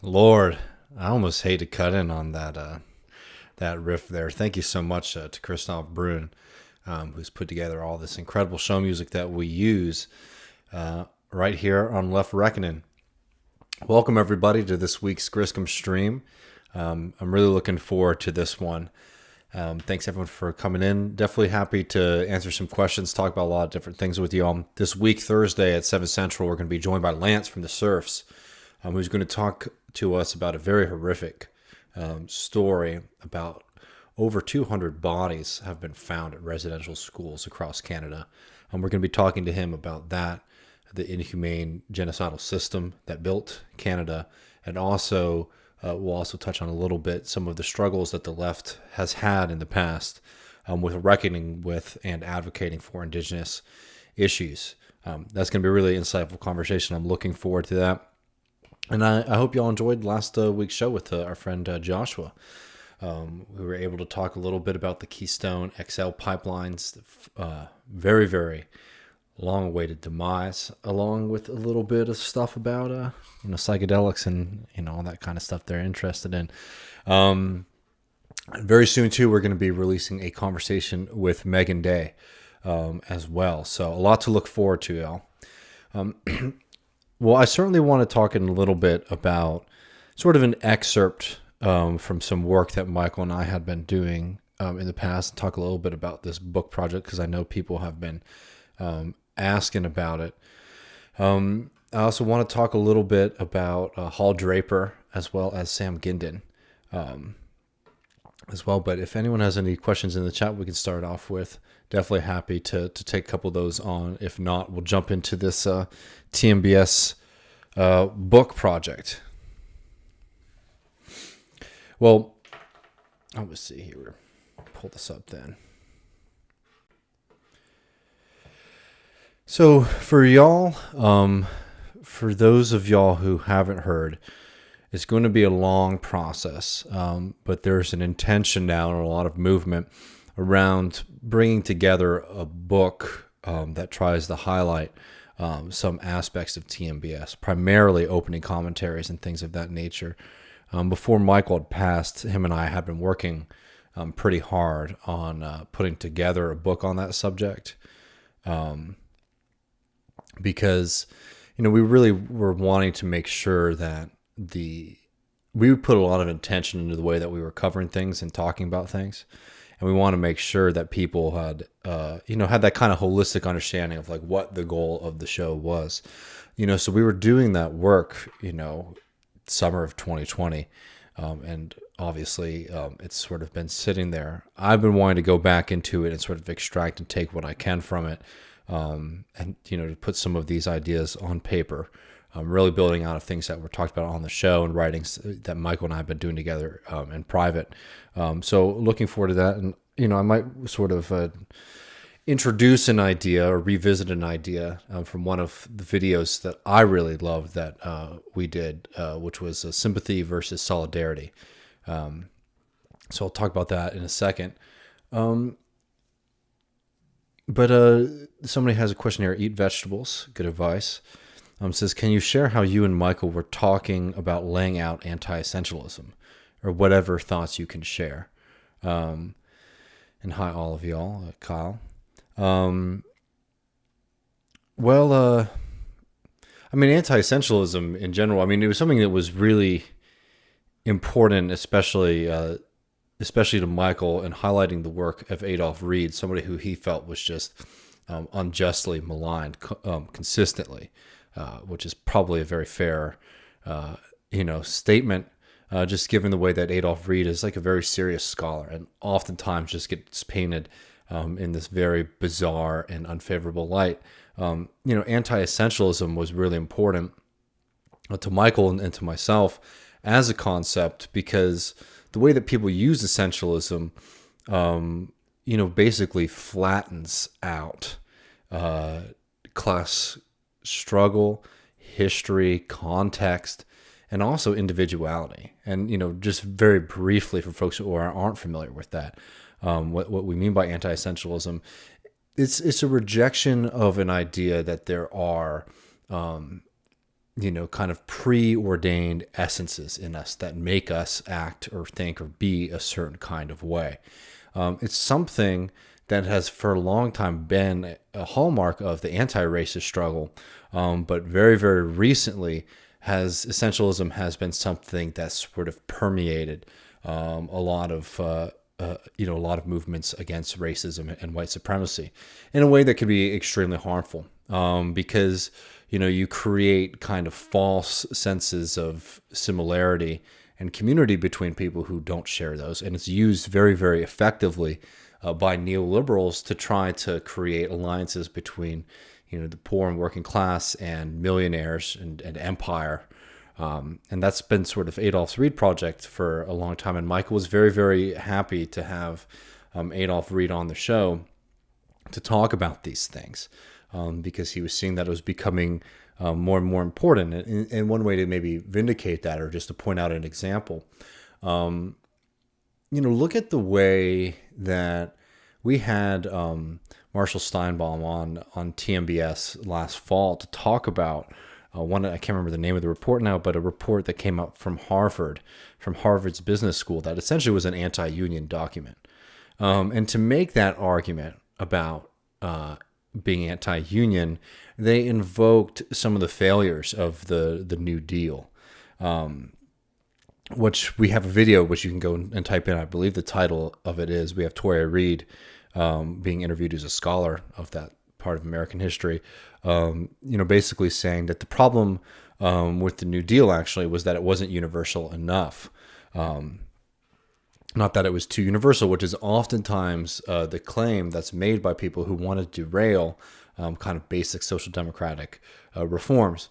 Lord, I almost hate to cut in on that riff there. Thank you so much to Christoph Brun, who's put together all this incredible show music that we use right here on Left Reckoning. Welcome everybody to this week's Griscom stream. I'm really looking forward to this one. Thanks everyone for coming in. Definitely happy to answer some questions, talk about a lot of different things with you all. This week, Thursday at 7 Central, we're going to be joined by Lance from the Surfs, who's going to talk to us about a very horrific story about over 200 bodies have been found at residential schools across Canada. And we're going to be talking to him about that, the inhumane genocidal system that built Canada, and also we'll also touch on a little bit some of the struggles that the left has had in the past with reckoning with and advocating for Indigenous issues. That's going to be a really insightful conversation. I'm looking forward to that. And I hope you all enjoyed last week's show with our friend Joshua. We were able to talk a little bit about the Keystone XL pipelines, very, very long-awaited demise, along with a little bit of stuff about psychedelics and all that kind of stuff they're interested in. Very soon too, we're going to be releasing a conversation with Megan Day as well. So a lot to look forward to, y'all. Well, I certainly want to talk in a little bit about sort of an excerpt from some work that Michael and I had been doing in the past, and talk a little bit about this book project because I know people have been asking about it. I also want to talk a little bit about Hall Draper as well as Sam Gindin as well. But if anyone has any questions in the chat, we can start off with. Definitely happy to take a couple of those on. If not, we'll jump into this TMBS book project. Well, let's see here. Pull this up then. So for y'all, for those of y'all who haven't heard, it's going to be a long process, but there's an intention now and a lot of movement around bringing together a book that tries to highlight some aspects of TMBS, primarily opening commentaries and things of that nature. Before Michael had passed, him and I had been working pretty hard on putting together a book on that subject. Because, we really were wanting to make sure that we would put a lot of intention into the way that we were covering things and talking about things. And we want to make sure that people had, had that kind of holistic understanding of like what the goal of the show was, so we were doing that work, summer of 2020. And obviously it's sort of been sitting there. I've been wanting to go back into it and sort of extract and take what I can from it. And to put some of these ideas on paper, really building out of things that were talked about on the show and writings that Michael and I have been doing together in private. So looking forward to that. And, I might sort of introduce an idea or revisit an idea from one of the videos that I really loved that we did, which was sympathy versus solidarity. So I'll talk about that in a second. But somebody has a question here. Eat vegetables. Good advice. Says, can you share how you and Michael were talking about laying out anti-essentialism, or whatever thoughts you can share? And hi, all of y'all. Kyle. Anti-essentialism in general. It was something that was really important, especially to Michael, in highlighting the work of Adolph Reed, somebody who he felt was just unjustly maligned consistently, which is probably a very fair, statement, just given the way that Adolph Reed is like a very serious scholar and oftentimes just gets painted in this very bizarre and unfavorable light. Anti-essentialism was really important to Michael and to myself as a concept, because the way that people use essentialism, basically flattens out class struggle, history, context, and also individuality. And, just very briefly for folks who aren't familiar with that, what we mean by anti-essentialism, it's a rejection of an idea that there are kind of preordained essences in us that make us act or think or be a certain kind of way. It's something that has for a long time been a hallmark of the anti-racist struggle, but very, very recently essentialism has been something that's sort of permeated a lot of a lot of movements against racism and white supremacy in a way that can be extremely harmful, because you create kind of false senses of similarity and community between people who don't share those, and it's used very, very effectively by neoliberals to try to create alliances between the poor and working class and millionaires and empire. And that's been sort of Adolph's Reed project for a long time. And Michael was very, very happy to have Adolph Reed on the show to talk about these things, because he was seeing that it was becoming more and more important. And one way to maybe vindicate that, or just to point out an example, look at the way that we had Marshall Steinbaum on TMBS last fall to talk about one. I can't remember the name of the report now, but a report that came out from Harvard's business school, that essentially was an anti-union document. And to make that argument about being anti-union, they invoked some of the failures of the New Deal, which we have a video which you can go and type in. I believe the title of it is, we have Toya Reed being interviewed as a scholar of that part of American history, basically saying that the problem with the New Deal actually was that it wasn't universal enough. Not that it was too universal, which is oftentimes the claim that's made by people who want to derail kind of basic social democratic reforms.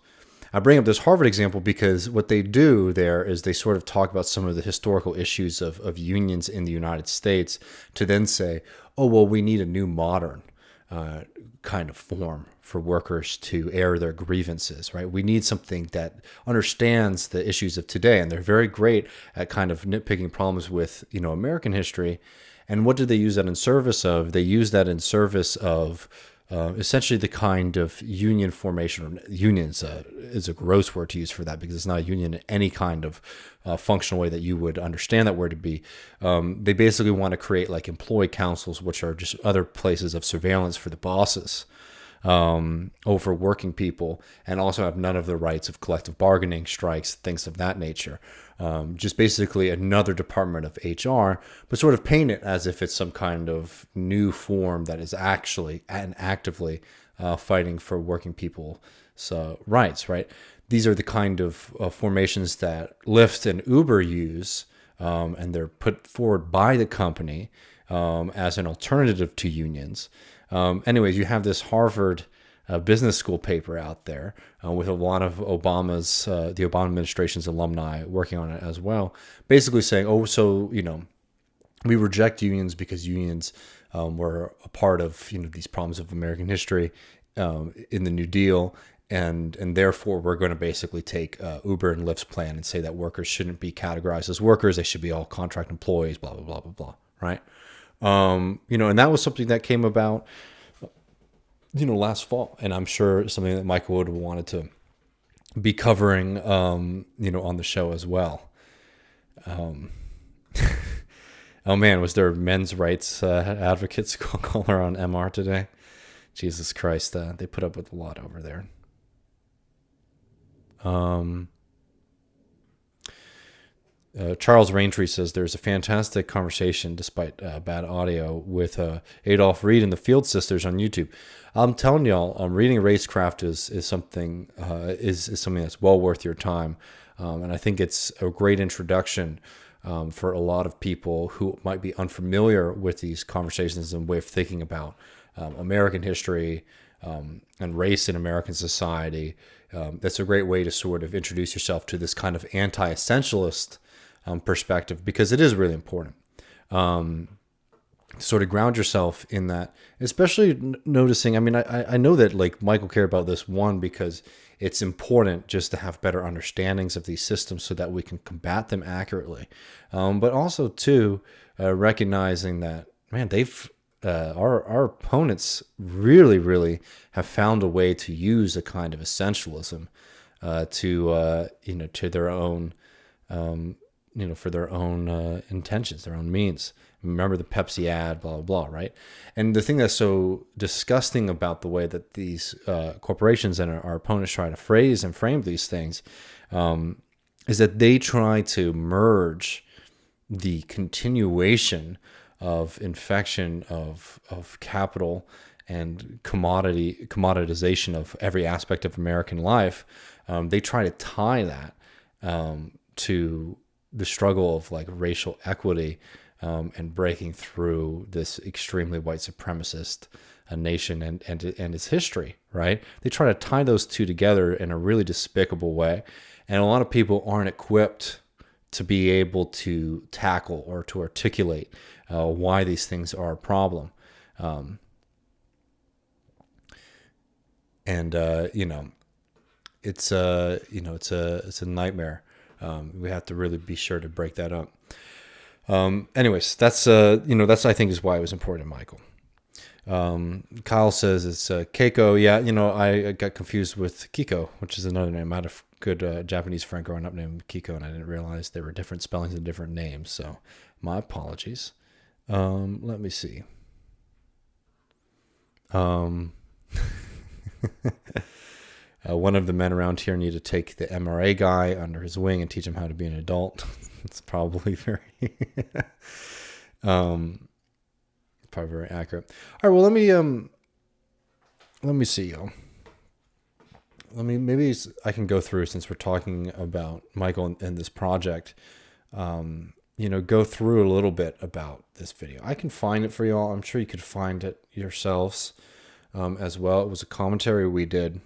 I bring up this Harvard example because what they do there is they sort of talk about some of the historical issues of unions in the United States, to then say, oh, well, we need a new modern kind of form for workers to air their grievances, right? We need something that understands the issues of today. And they're very great at kind of nitpicking problems with, American history. And what do they use that in service of? They use that in service of essentially the kind of union formation. Unions is a gross word to use for that, because it's not a union in any kind of functional way that you would understand that word to be. They basically want to create like employee councils, which are just other places of surveillance for the bosses over working people, and also have none of the rights of collective bargaining, strikes, things of that nature. Just basically another department of HR, but sort of paint it as if it's some kind of new form that is actually and actively fighting for working people's rights, right? These are the kind of formations that Lyft and Uber use, and they're put forward by the company as an alternative to unions. Anyways, you have this Harvard business school paper out there with a lot of the Obama administration's alumni working on it as well, basically saying, oh, so, we reject unions because unions were a part of, these problems of American history in the New Deal. And therefore, we're going to basically take Uber and Lyft's plan and say that workers shouldn't be categorized as workers. They should be all contract employees, blah, blah, blah, blah, blah, right? And that was something that came about, last fall. And I'm sure something that Michael would have wanted to be covering, on the show as well. Oh, man, was there men's rights advocates caller on MR today? Jesus Christ, they put up with a lot over there. Charles Raintree says there's a fantastic conversation, despite bad audio, with Adolph Reed and the Field Sisters on YouTube. I'm telling y'all, reading Racecraft is something something that's well worth your time, and I think it's a great introduction for a lot of people who might be unfamiliar with these conversations and way of thinking about American history and race in American society. That's a great way to sort of introduce yourself to this kind of anti-essentialist perspective, because it is really important to sort of ground yourself in that, especially noticing, I know that like Michael cared about this one because it's important just to have better understandings of these systems so that we can combat them accurately. But also too, recognizing that, man, our opponents really, really have found a way to use a kind of essentialism to their own, for their own intentions, their own means. Remember the Pepsi ad, blah, blah, blah, right? And the thing that's so disgusting about the way that these corporations and our opponents try to phrase and frame these things is that they try to merge the continuation of infection of capital and commoditization of every aspect of American life. They try to tie that to the struggle of like racial equity and breaking through this extremely white supremacist nation and its history, right? They try to tie those two together in a really despicable way. And a lot of people aren't equipped to be able to tackle or to articulate why these things are a problem. It's a nightmare. We have to really be sure to break that up. Anyways, that's I think is why it was important to Michael. Kyle says it's Keiko. Yeah, I got confused with Kiko, which is another name. I had a good Japanese friend growing up named Kiko, and I didn't realize there were different spellings and different names. So my apologies. Let me see. One of the men around here need to take the MRA guy under his wing and teach him how to be an adult. It's probably very, probably very accurate. All right, well, let me see, y'all. Maybe I can go through, since we're talking about Michael and this project, go through a little bit about this video. I can find it for y'all. I'm sure you could find it yourselves as well. It was a commentary we did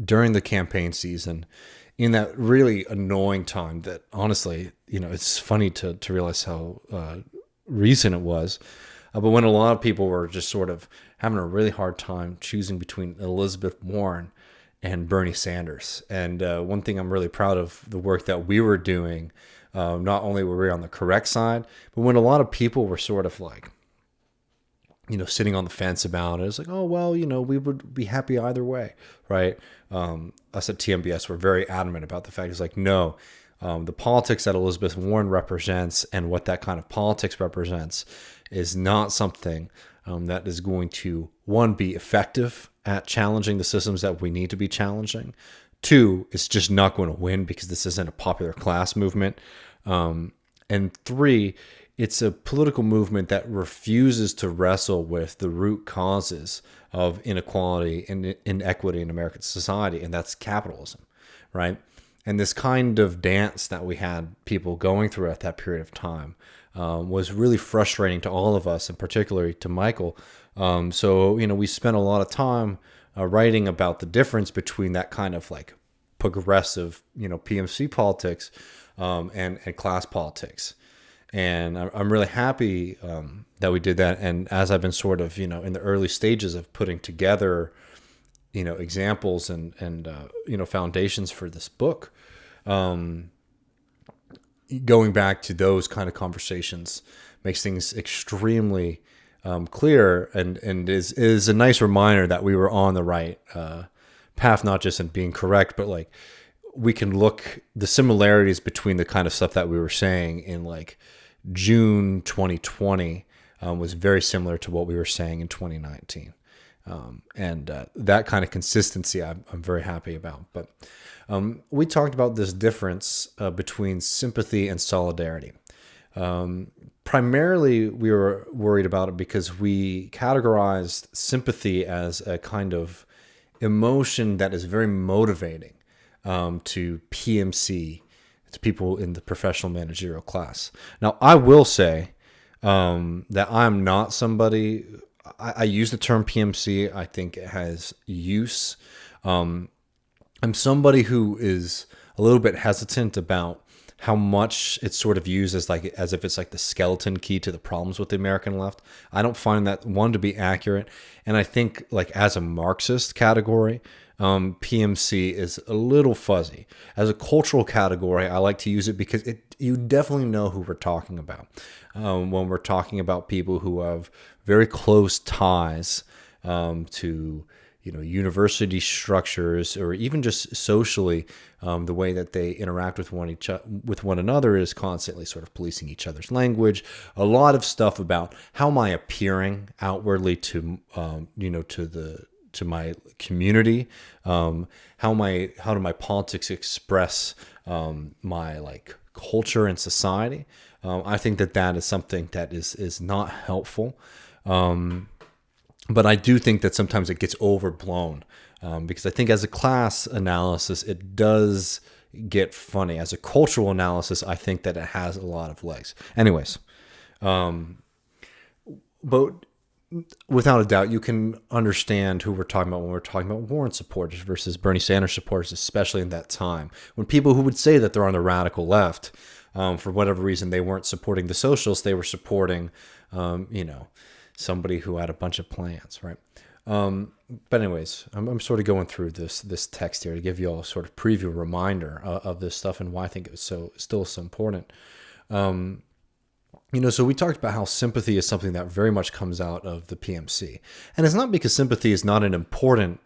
during the campaign season, in that really annoying time that, honestly, it's funny to realize how recent it was. But when a lot of people were just sort of having a really hard time choosing between Elizabeth Warren and Bernie Sanders. And one thing I'm really proud of the work that we were doing, not only were we on the correct side, but when a lot of people were sort of like, sitting on the fence about it, it's like, oh, well, we would be happy either way, right? Us at TMBS were very adamant about the fact, it's like, no, the politics that Elizabeth Warren represents and what that kind of politics represents is not something that is going to, one, be effective at challenging the systems that we need to be challenging. Two, it's just not going to win because this isn't a popular class movement. And three, it's a political movement that refuses to wrestle with the root causes of inequality and inequity in American society, and that's capitalism, right? And this kind of dance that we had people going through at that period of time was really frustrating to all of us, and particularly to Michael. So we spent a lot of time writing about the difference between that kind of like progressive, PMC politics and class politics. And I'm really happy that we did that. And as I've been sort of, in the early stages of putting together, examples and foundations for this book, going back to those kind of conversations makes things extremely clear and is a nice reminder that we were on the right path, not just in being correct, but like we can look the similarities between the kind of stuff that we were saying in like June 2020 was very similar to what we were saying in 2019. And that kind of consistency I'm very happy about. But we talked about this difference between sympathy and solidarity. Primarily, we were worried about it because we categorized sympathy as a kind of emotion that is very motivating to PMC, to people in the professional managerial class. Now, I will say that I'm not somebody, I use the term PMC, I think it has use. I'm somebody who is a little bit hesitant about how much it's sort of used as if it's like the skeleton key to the problems with the American left. I don't find that, one, to be accurate. And I think like as a Marxist category, PMC is a little fuzzy. As a cultural category, I like to use it because you definitely know who we're talking about. When we're talking about people who have very close ties to, university structures, or even just socially, the way that they interact with one another is constantly sort of policing each other's language. A lot of stuff about how am I appearing outwardly to to my community. How do my politics express my culture and society? I think that is something that is not helpful. But I do think that sometimes it gets overblown, because I think as a class analysis, it does get funny. As a cultural analysis, I think that it has a lot of legs. Anyways, but without a doubt, you can understand who we're talking about when we're talking about Warren supporters versus Bernie Sanders supporters, especially in that time when people who would say that they're on the radical left, for whatever reason, they weren't supporting the socialists, they were supporting, somebody who had a bunch of plans, right? But anyways, I'm sort of going through this text here to give you all a sort of preview reminder of this stuff and why I think it was still so important. So we talked about how sympathy is something that very much comes out of the PMC, and it's not because sympathy is not an important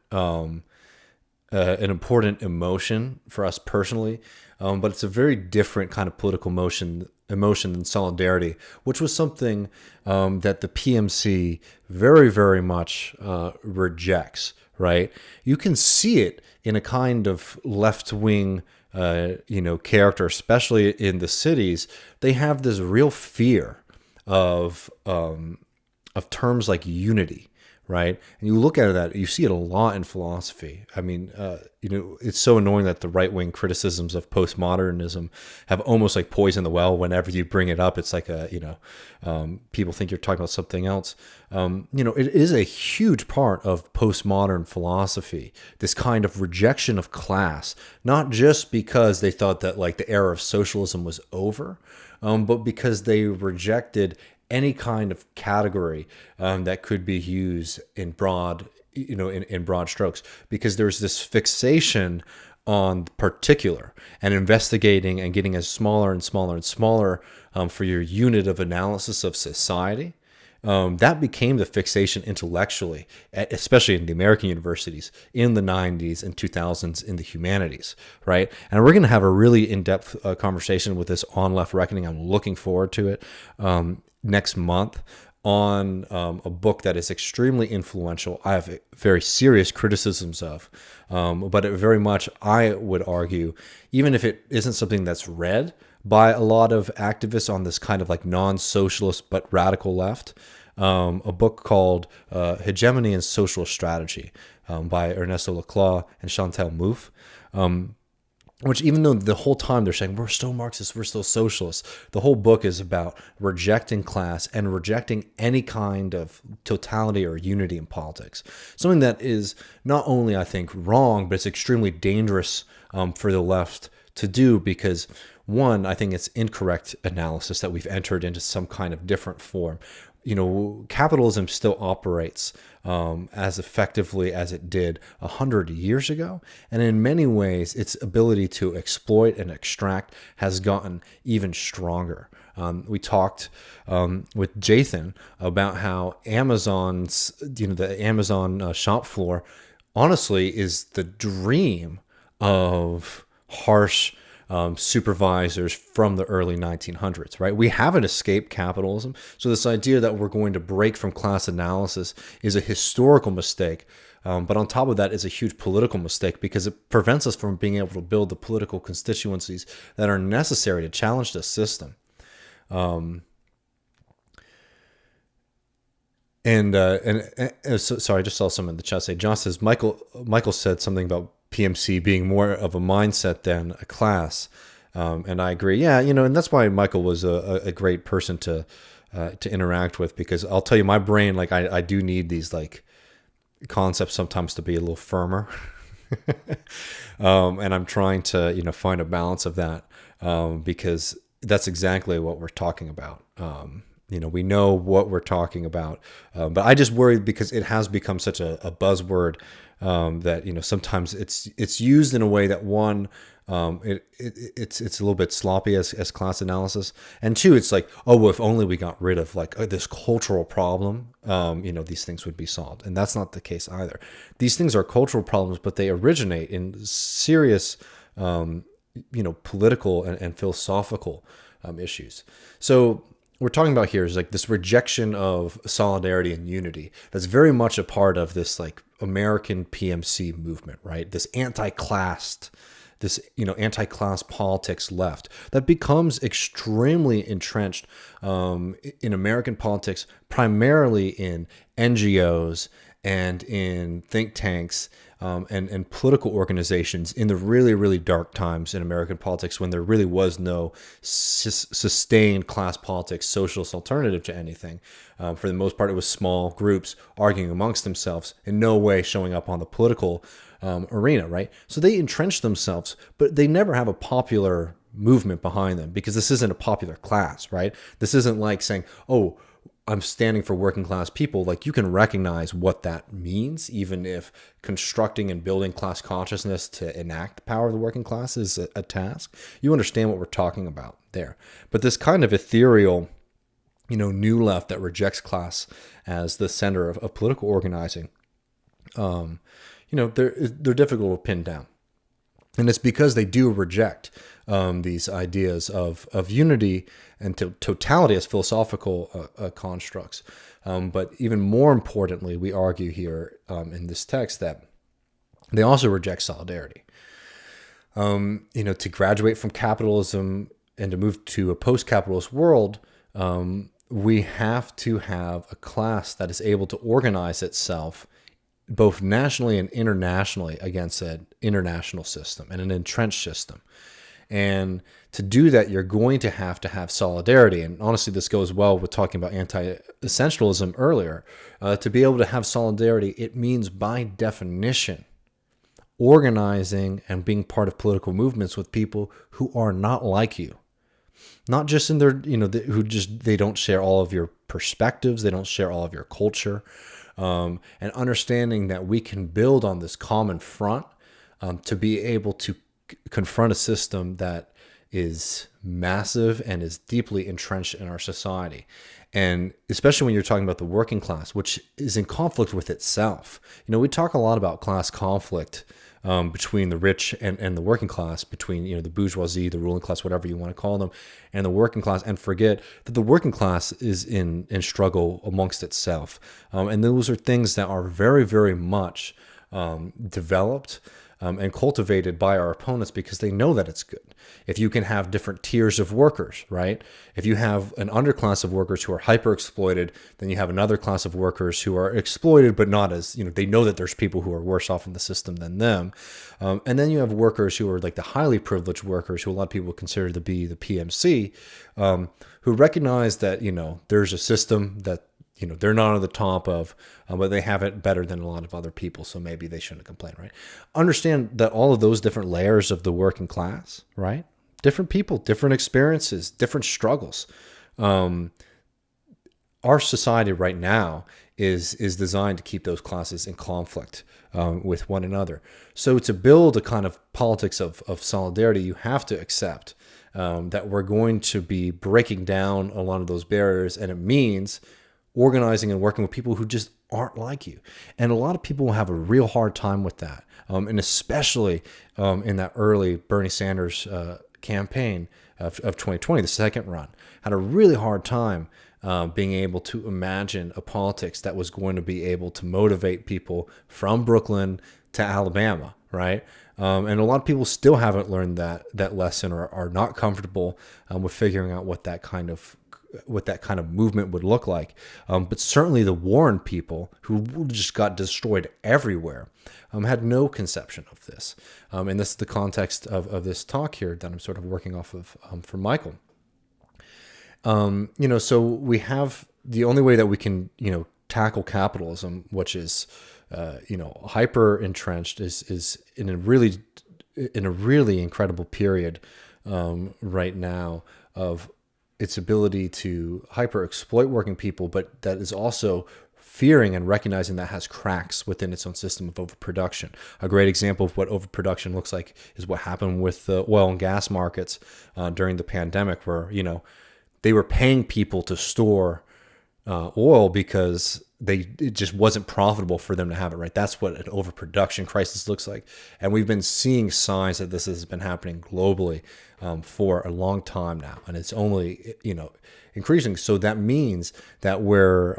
emotion for us personally, but it's a very different kind of political emotion than solidarity, which was something that the PMC very, very much rejects, right? You can see it in a kind of left-wing character, especially in the cities. They have this real fear of terms like unity, right? And you look at that, you see it a lot in philosophy. I mean, it's so annoying that the right-wing criticisms of postmodernism have almost poisoned the well. Whenever you bring it up, it's like people think you're talking about something else. It is a huge part of postmodern philosophy, this kind of rejection of class, not just because they thought that the era of socialism was over, but because they rejected any kind of category that could be used in broad strokes, because there's this fixation on particular and investigating and getting as smaller and smaller and smaller for your unit of analysis of society. That became the fixation intellectually, especially in the American universities in the 90s and 2000s in the humanities, right? And we're going to have a really in-depth conversation with this on Left Reckoning. I'm looking forward to it next month on a book that is extremely influential. I have very serious criticisms of, but it very much, I would argue, even if it isn't something that's read by a lot of activists on this kind of non-socialist but radical left, a book called Hegemony and Social Strategy by Ernesto Laclau and Chantal Mouffe, which, even though the whole time they're saying we're still Marxists, we're still socialists, the whole book is about rejecting class and rejecting any kind of totality or unity in politics. Something that is not only, I think, wrong, but it's extremely dangerous for the left to do, because one, I think it's incorrect analysis that we've entered into some kind of different form. Capitalism still operates as effectively as it did 100 years ago. And in many ways, its ability to exploit and extract has gotten even stronger. We talked with Jathan about how Amazon's, the Amazon shop floor, honestly, is the dream of harsh supervisors from the early 1900s, right? We haven't escaped capitalism. So this idea that we're going to break from class analysis is a historical mistake. But on top of that, is a huge political mistake, because it prevents us from being able to build the political constituencies that are necessary to challenge this system. Sorry, I just saw someone in the chat say, John says, Michael said something about PMC being more of a mindset than a class. And I agree. Yeah, and that's why Michael was a great person to interact with, because I'll tell you, my brain, I do need these concepts sometimes to be a little firmer. And I'm trying to, find a balance of that, because that's exactly what we're talking about. We know what we're talking about, but I just worry because it has become such a buzzword that sometimes it's used in a way that one. It's a little bit sloppy as class analysis, and two, it's like, oh, well, if only we got rid of like this cultural problem, these things would be solved, and that's not the case either. These things are cultural problems, but they originate in serious, political and philosophical issues. So we're talking about here is like this rejection of solidarity and unity. That's very much a part of this like American PMC movement, right? This anti-class politics left that becomes extremely entrenched in American politics, primarily in NGOs and in think tanks and political organizations in the really, really dark times in American politics when there really was no sustained class politics, socialist alternative to anything. For the most part, it was small groups arguing amongst themselves, in no way showing up on the political arena, right? So they entrench themselves, but they never have a popular movement behind them because this isn't a popular class, right? This isn't like saying, oh, I'm standing for working class people. Like, you can recognize what that means, even if constructing and building class consciousness to enact the power of the working class is a task. You understand what we're talking about there. But this kind of ethereal, new left that rejects class as the center of political organizing, they're difficult to pin down. And it's because they do reject these ideas of unity and totality as philosophical constructs. But even more importantly, we argue here in this text that they also reject solidarity. To graduate from capitalism and to move to a post-capitalist world, we have to have a class that is able to organize itself both nationally and internationally against an international system and an entrenched system. And to do that, you're going to have solidarity. And honestly, this goes well with talking about anti-essentialism earlier. To be able to have solidarity, it means by definition organizing and being part of political movements with people who are not like you. Not just in their, they don't share all of your perspectives, they don't share all of your culture. And understanding that we can build on this common front to be able to confront a system that is massive and is deeply entrenched in our society. And especially when you're talking about the working class, which is in conflict with itself. We talk a lot about class conflict between the rich and the working class, between the bourgeoisie, the ruling class, whatever you want to call them, and the working class, and forget that the working class is in struggle amongst itself. And those are things that are very, very much developed and cultivated by our opponents because they know that it's good. If you can have different tiers of workers, right? If you have an underclass of workers who are hyper exploited, then you have another class of workers who are exploited, but not as, they know that there's people who are worse off in the system than them. And then you have workers who are like the highly privileged workers who a lot of people consider to be the PMC, who recognize that, there's a system that, they're not on the top of, but they have it better than a lot of other people, so maybe they shouldn't complain, right? Understand that all of those different layers of the working class, right? Different people, different experiences, different struggles. Our society right now is designed to keep those classes in conflict with one another. So to build a kind of politics of solidarity, you have to accept that we're going to be breaking down a lot of those barriers, and it means organizing and working with people who just aren't like you. And a lot of people will have a real hard time with that. And especially in that early Bernie Sanders campaign of 2020, the second run, had a really hard time being able to imagine a politics that was going to be able to motivate people from Brooklyn to Alabama, right? And a lot of people still haven't learned that lesson or are not comfortable with figuring out what that kind of movement would look like. But certainly the Warren people, who just got destroyed everywhere, had no conception of this. And this is the context of this talk here that I'm sort of working off of for Michael. So we have the only way that we can, tackle capitalism, which is, hyper entrenched, is in a really incredible period right now of its ability to hyper exploit working people, but that is also fearing and recognizing that has cracks within its own system of overproduction. A great example of what overproduction looks like is what happened with the oil and gas markets during the pandemic, where, they were paying people to store oil because it just wasn't profitable for them to have it, right? That's what an overproduction crisis looks like. And we've been seeing signs that this has been happening globally for a long time now. And it's only, increasing. So that means that where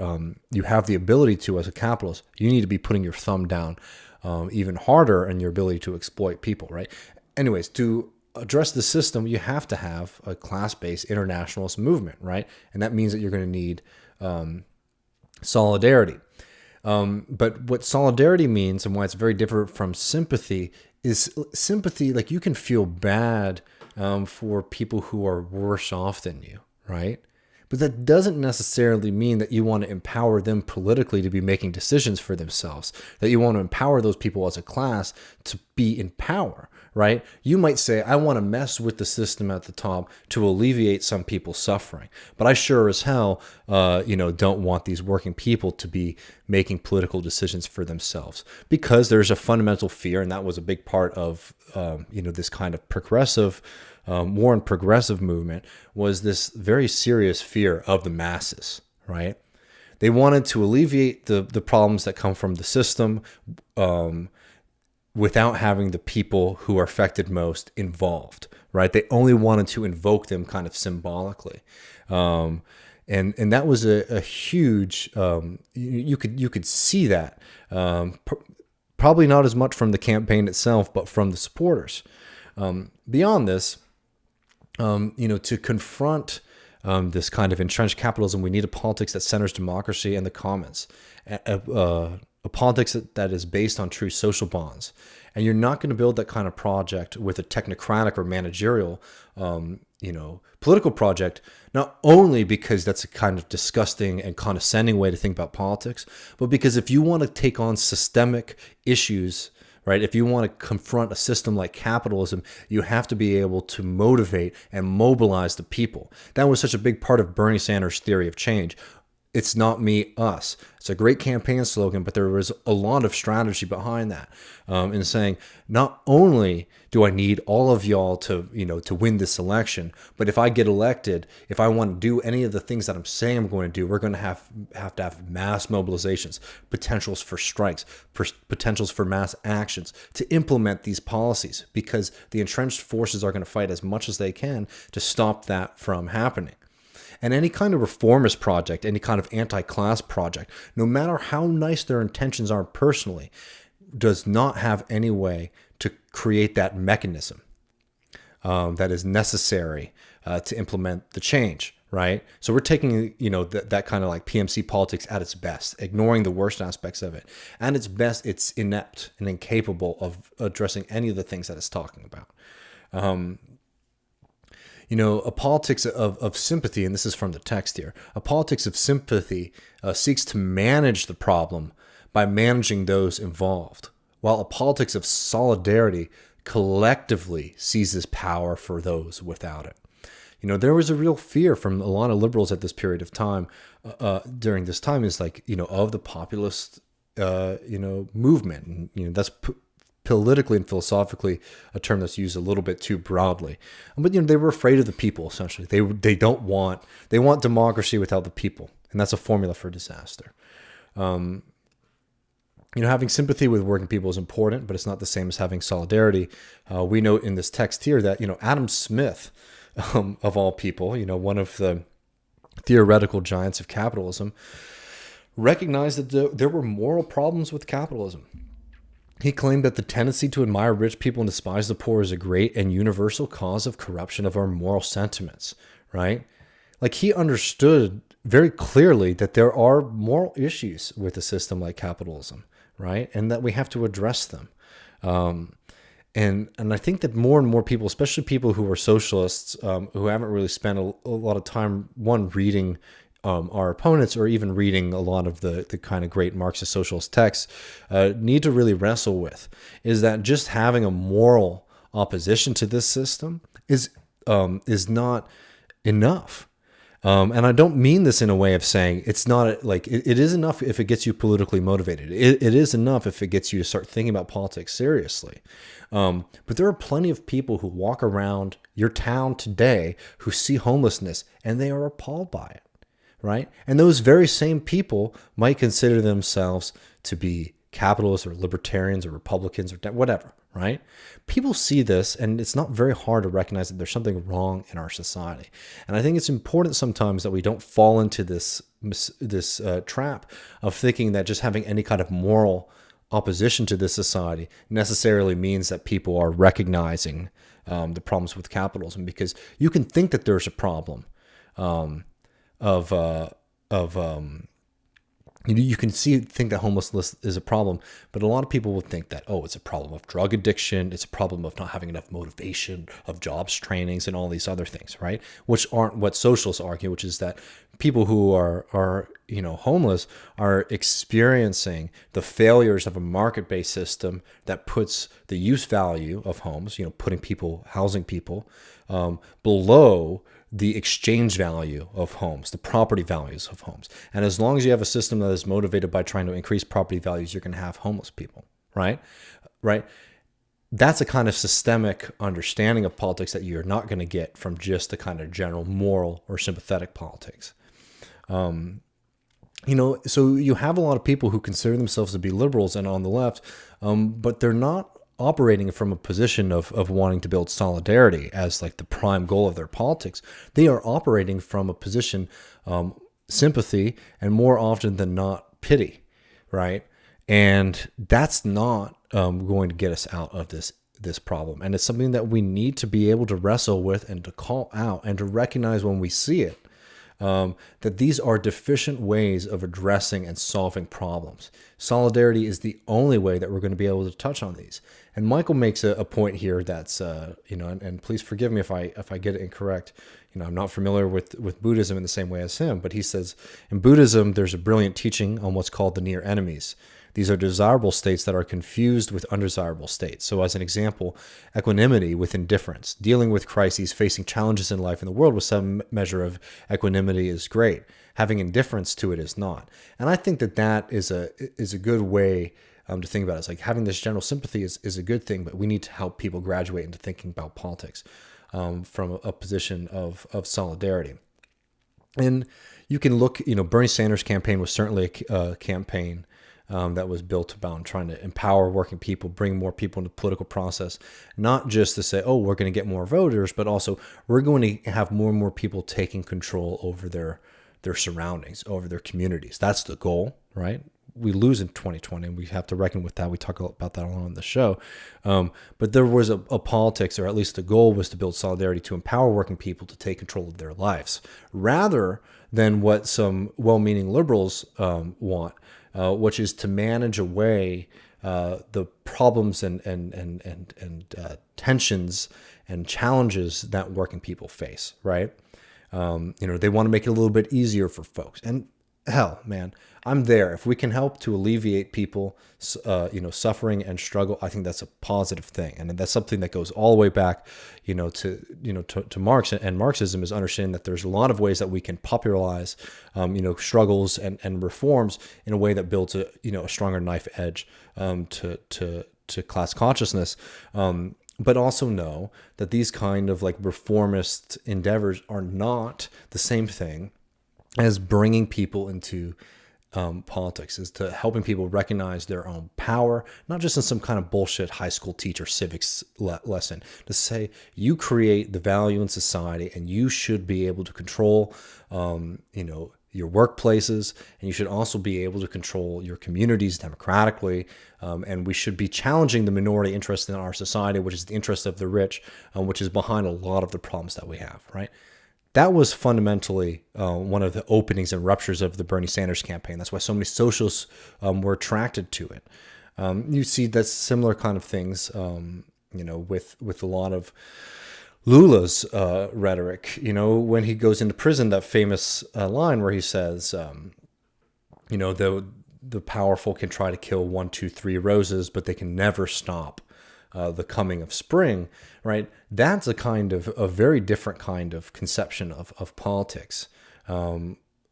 you have the ability to, as a capitalist, you need to be putting your thumb down even harder in your ability to exploit people, right? Anyways, to address the system, you have to have a class-based internationalist movement, right? And that means that you're going to need solidarity. But what solidarity means and why it's very different from sympathy is sympathy, like you can feel bad for people who are worse off than you, right? But that doesn't necessarily mean that you want to empower them politically to be making decisions for themselves, that you want to empower those people as a class to be in power, right? You might say, I want to mess with the system at the top to alleviate some people's suffering. But I sure as hell, don't want these working people to be making political decisions for themselves, because there's a fundamental fear. And that was a big part of, this kind of progressive more and progressive movement, was this very serious fear of the masses, right? They wanted to alleviate the problems that come from the system without having the people who are affected most involved, right? They only wanted to invoke them kind of symbolically. And that was a huge, you could see that, probably not as much from the campaign itself, but from the supporters. Beyond this, to confront this kind of entrenched capitalism, we need a politics that centers democracy and the commons, a politics that is based on true social bonds. And you're not going to build that kind of project with a technocratic or managerial, political project, not only because that's a kind of disgusting and condescending way to think about politics, but because if you want to take on systemic issues, right? If you want to confront a system like capitalism, you have to be able to motivate and mobilize the people. That was such a big part of Bernie Sanders' theory of change. It's not me, us. It's a great campaign slogan, but there was a lot of strategy behind that, in saying, not only do I need all of y'all to win this election, but if I get elected, if I want to do any of the things that I'm saying I'm going to do, we're going to have to have mass mobilizations, potentials for strikes, potentials for mass actions to implement these policies, because the entrenched forces are going to fight as much as they can to stop that from happening. And any kind of reformist project, any kind of anti-class project, no matter how nice their intentions are personally, does not have any way to create that mechanism that is necessary to implement the change, right? So we're taking, that kind of like PMC politics at its best, ignoring the worst aspects of it. And its best, it's inept and incapable of addressing any of the things that it's talking about. A politics of sympathy, and this is from the text here, a politics of sympathy seeks to manage the problem by managing those involved, while a politics of solidarity collectively seizes power for those without it. There was a real fear from a lot of liberals at this period of time, during this time, is like, of the populist, movement. And, that's politically and philosophically a term that's used a little bit too broadly, but they were afraid of the people. Essentially, they want democracy without the people, and that's a formula for disaster. Having sympathy with working people is important, but it's not the same as having solidarity. We note in this text here that Adam Smith, of all people, one of the theoretical giants of capitalism, recognized that there were moral problems with capitalism. He claimed that the tendency to admire rich people and despise the poor is a great and universal cause of corruption of our moral sentiments, right? Like, he understood very clearly that there are moral issues with a system like capitalism, right? And that we have to address them. And I think that more and more people, especially people who are socialists, who haven't really spent a lot of time, reading our opponents, or even reading a lot of the kind of great Marxist socialist texts, need to really wrestle with, is that just having a moral opposition to this system is not enough. And I don't mean this in a way of saying it's not like it is enough if it gets you politically motivated. It is enough if it gets you to start thinking about politics seriously. But there are plenty of people who walk around your town today who see homelessness and they are appalled by it, right? And those very same people might consider themselves to be capitalists or libertarians or Republicans or whatever, right? People see this, and it's not very hard to recognize that there's something wrong in our society. And I think it's important sometimes that we don't fall into this trap of thinking that just having any kind of moral opposition to this society necessarily means that people are recognizing the problems with capitalism, because you can think that there's a problem of you can think that homelessness is a problem, but a lot of people will think that, oh, it's a problem of drug addiction, it's a problem of not having enough motivation, of jobs trainings, and all these other things, right? Which aren't what socialists argue, which is that people who are homeless are experiencing the failures of a market-based system that puts the use value of homes, housing people, below the exchange value of homes, the property values of homes. And as long as you have a system that is motivated by trying to increase property values, you're going to have homeless people, right? That's a kind of systemic understanding of politics that you're not going to get from just the kind of general moral or sympathetic politics. So you have a lot of people who consider themselves to be liberals and on the left, but they're not operating from a position of wanting to build solidarity as like the prime goal of their politics. They are operating from a position sympathy, and more often than not pity, right? And that's not going to get us out of this problem. And it's something that we need to be able to wrestle with and to call out and to recognize when we see it. That these are deficient ways of addressing and solving problems. Solidarity is the only way that we're going to be able to touch on these. And Michael makes a point here that's, and please forgive me if I get it incorrect. I'm not familiar with Buddhism in the same way as him, but he says in Buddhism, there's a brilliant teaching on what's called the near enemies. These are desirable states that are confused with undesirable states. So as an example, equanimity with indifference, dealing with crises, facing challenges in life and the world with some measure of equanimity is great. Having indifference to it is not. And I think that is a good way to think about it. It's like having this general sympathy is a good thing, but we need to help people graduate into thinking about politics from a position of solidarity. And you can look, Bernie Sanders' campaign was certainly a campaign that was built about trying to empower working people, bring more people into the political process, not just to say, oh, we're going to get more voters, but also we're going to have more and more people taking control over their surroundings, over their communities. That's the goal, right? We lose in 2020, and we have to reckon with that. We talk about that a lot on the show. But there was a politics, or at least the goal was to build solidarity to empower working people to take control of their lives, rather than what some well-meaning liberals want, which is to manage away the problems and tensions and challenges that working people face, right? They want to make it a little bit easier for folks. And hell, man, I'm there. If we can help to alleviate people, suffering and struggle, I think that's a positive thing. And that's something that goes all the way back, to Marx and Marxism, is understanding that there's a lot of ways that we can popularize, struggles and reforms in a way that builds a stronger knife edge to class consciousness. But also know that these kind of like reformist endeavors are not the same thing as bringing people into politics, is to helping people recognize their own power, not just in some kind of bullshit high school teacher civics lesson, to say you create the value in society and you should be able to control, your workplaces, and you should also be able to control your communities democratically. And we should be challenging the minority interest in our society, which is the interest of the rich, which is behind a lot of the problems that we have, right? That was fundamentally one of the openings and ruptures of the Bernie Sanders campaign. That's why so many socialists were attracted to it. You see that similar kind of things, with a lot of Lula's rhetoric. When he goes into prison, that famous line where he says, the powerful can try to kill 1, 2, 3 roses, but they can never stop the coming of spring, right? That's a very different kind of conception of politics.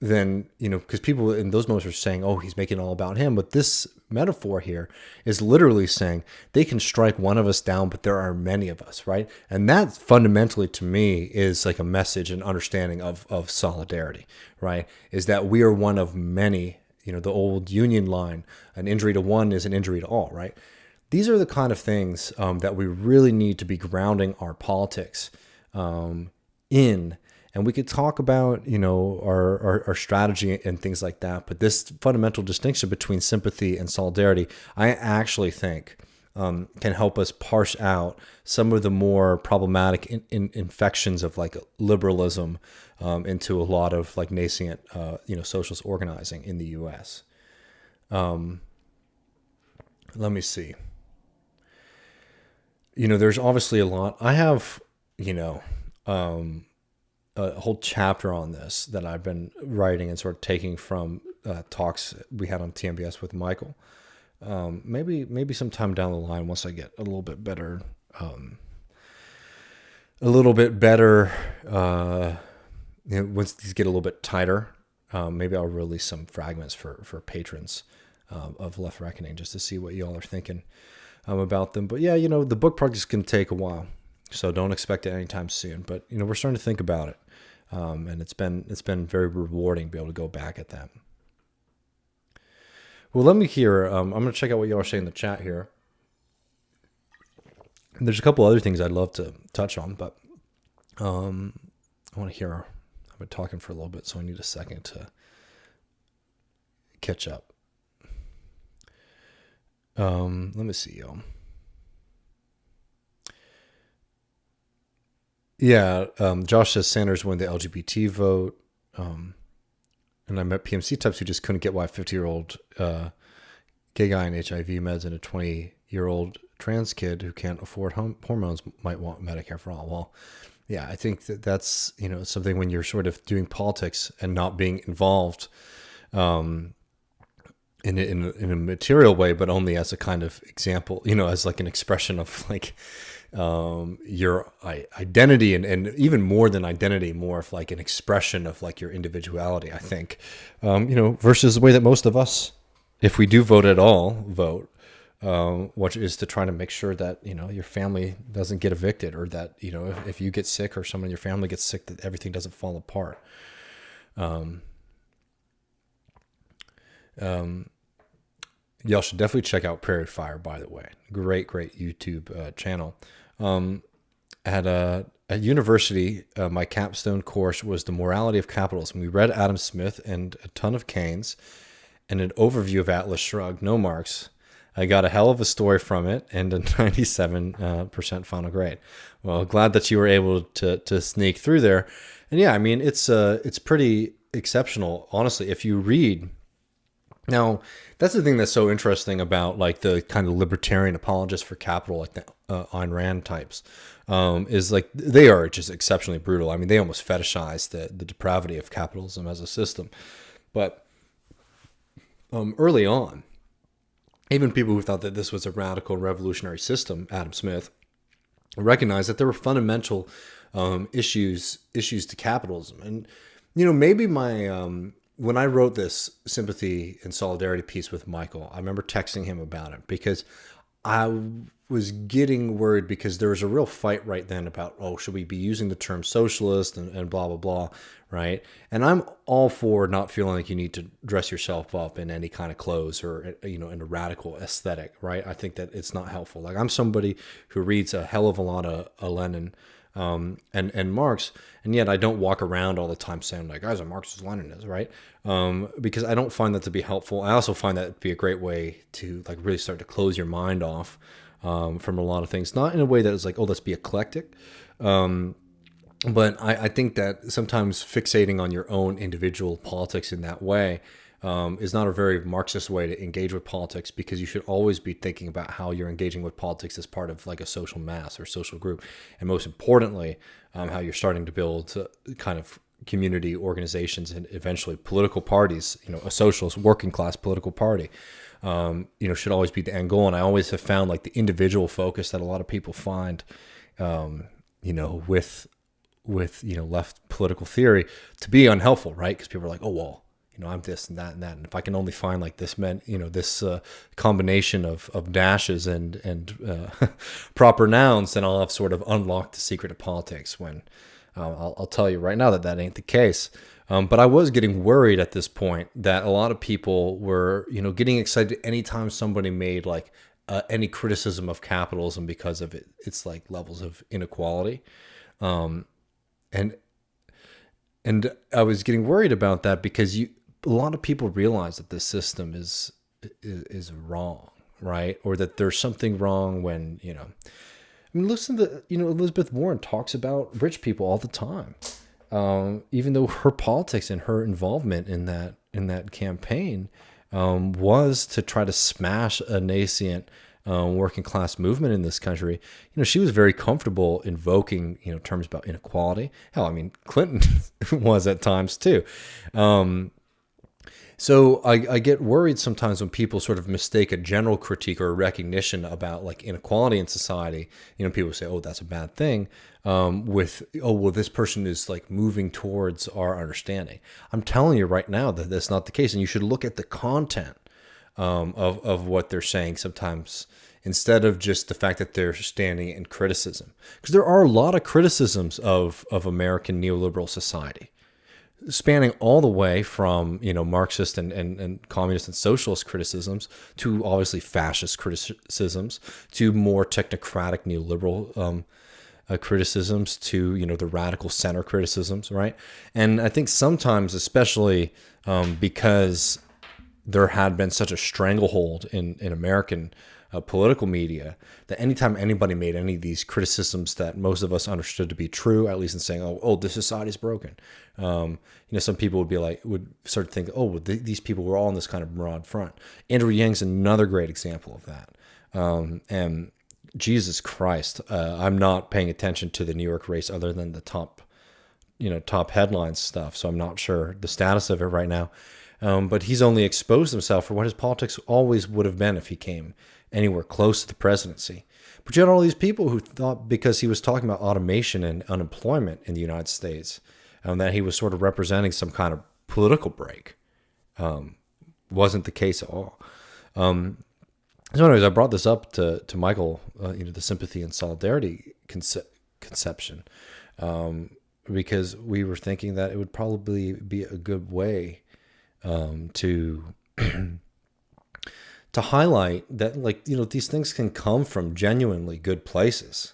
then, because people in those moments are saying, oh, he's making it all about him. But this metaphor here is literally saying they can strike one of us down, but there are many of us, right? And that fundamentally to me is like a message and understanding of solidarity, right? Is that we are one of many, the old Union line, an injury to one is an injury to all, right? These are the kind of things that we really need to be grounding our politics in. And we could talk about, our strategy and things like that. But this fundamental distinction between sympathy and solidarity, I actually think can help us parse out some of the more problematic infections of like liberalism into a lot of like nascent, socialist organizing in the U.S. Let me see. There's obviously a lot. I have, a whole chapter on this that I've been writing and sort of taking from talks we had on TMBS with Michael. Maybe sometime down the line, once I get a little bit better, once these get a little bit tighter, maybe I'll release some fragments for patrons of Left Reckoning just to see what y'all are thinking about them. But yeah, the book project can take a while. So don't expect it anytime soon, but we're starting to think about it, and it's been very rewarding to be able to go back at that. Well, let me hear. I'm going to check out what y'all are saying in the chat here. And there's a couple other things I'd love to touch on, but I want to hear. I've been talking for a little bit, so I need a second to catch up. Let me see, y'all. Yeah, Josh says Sanders won the LGBT vote. And I met PMC types who just couldn't get why a 50-year-old gay guy on HIV meds and a 20-year-old trans kid who can't afford hormones might want Medicare for all. Well, yeah, I think that's something when you're sort of doing politics and not being involved in a material way, but only as a kind of example, as like an expression of like your identity and even more than identity, more of like an expression of like your individuality, I think, versus the way that most of us, if we do vote at all, vote, which is to try to make sure that, your family doesn't get evicted, or that, if you get sick or someone in your family gets sick, that everything doesn't fall apart. Y'all should definitely check out Prairie Fire, by the way. Great YouTube channel. At university, my capstone course was The Morality of Capitalism. We read Adam Smith and a ton of Keynes and an overview of Atlas Shrugged, no Marx. I got a hell of a story from it and a 97% final grade. Well, glad that you were able to sneak through there. And yeah, I mean, it's pretty exceptional, honestly, if you read. Now, that's the thing that's so interesting about like the kind of libertarian apologists for capital, like the Ayn Rand types, is like they are just exceptionally brutal. I mean, they almost fetishize the depravity of capitalism as a system. But early on, even people who thought that this was a radical revolutionary system, Adam Smith, recognized that there were fundamental issues to capitalism. And, maybe when I wrote this sympathy and solidarity piece with Michael, I remember texting him about it because I was getting worried because there was a real fight right then about, should we be using the term socialist and blah, blah, blah, right? And I'm all for not feeling like you need to dress yourself up in any kind of clothes or, in a radical aesthetic, right? I think that it's not helpful. Like I'm somebody who reads a hell of a lot of Lenin and Marx, and yet I don't walk around all the time saying like, guys, I'm Marxist-Leninist, right? Because I don't find that to be helpful. I also find that to be a great way to like really start to close your mind off from a lot of things, not in a way that is like, let's be eclectic. But I think that sometimes fixating on your own individual politics in that way is not a very Marxist way to engage with politics, because you should always be thinking about how you're engaging with politics as part of like a social mass or social group. And most importantly, how you're starting to build kind of community organizations and eventually political parties, a socialist working class political party, should always be the end goal. And I always have found like the individual focus that a lot of people find, with left political theory to be unhelpful, right? Because people are like, oh well, I'm this and that and that, and if I can only find like this this combination of dashes and proper nouns, then I'll have sort of unlocked the secret of politics. When I'll tell you right now that ain't the case. But I was getting worried at this point that a lot of people were getting excited anytime somebody made like any criticism of capitalism because of its like levels of inequality, and I was getting worried about that because a lot of people realize that this system is wrong, right? Or that there's something wrong when, I mean, listen to, Elizabeth Warren talks about rich people all the time. Even though her politics and her involvement in that campaign was to try to smash a nascent working class movement in this country, she was very comfortable invoking, terms about inequality. Hell, I mean, Clinton was at times too. So I get worried sometimes when people sort of mistake a general critique or a recognition about like inequality in society. People say, oh, that's a bad thing, with, oh, well, this person is like moving towards our understanding. I'm telling you right now that that's not the case. And you should look at the content of what they're saying sometimes, instead of just the fact that they're standing in criticism. Because there are a lot of criticisms of American neoliberal society, spanning all the way from Marxist and communist and socialist criticisms to obviously fascist criticisms to more technocratic neoliberal criticisms to the radical center criticisms, right? And I think sometimes, especially because there had been such a stranglehold in American political media, that anytime anybody made any of these criticisms that most of us understood to be true, at least in saying, oh, this society is broken, some people would start to think, oh, well, these people were all on this kind of broad front. Andrew Yang's another great example of that. And Jesus Christ, I'm not paying attention to the New York race other than the top headlines stuff, so I'm not sure the status of it right now. But he's only exposed himself for what his politics always would have been if he came anywhere close to the presidency. But you had all these people who thought, because he was talking about automation and unemployment in the United States, that he was sort of representing some kind of political break. Wasn't the case at all. So anyways, I brought this up to Michael, the sympathy and solidarity conception, because we were thinking that it would probably be a good way to highlight that, like, these things can come from genuinely good places,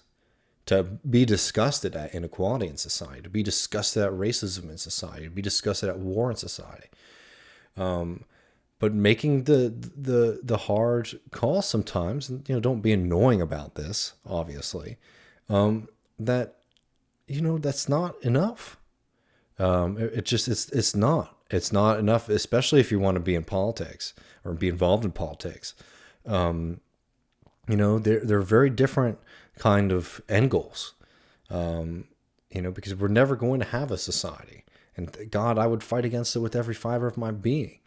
to be disgusted at inequality in society, to be disgusted at racism in society, to be disgusted at war in society. But making the hard call sometimes, and don't be annoying about this, obviously, that that's not enough. It's not enough, especially if you want to be in politics or be involved in politics. They're very different kind of end goals, because we're never going to have a society, and God, I would fight against it with every fiber of my being,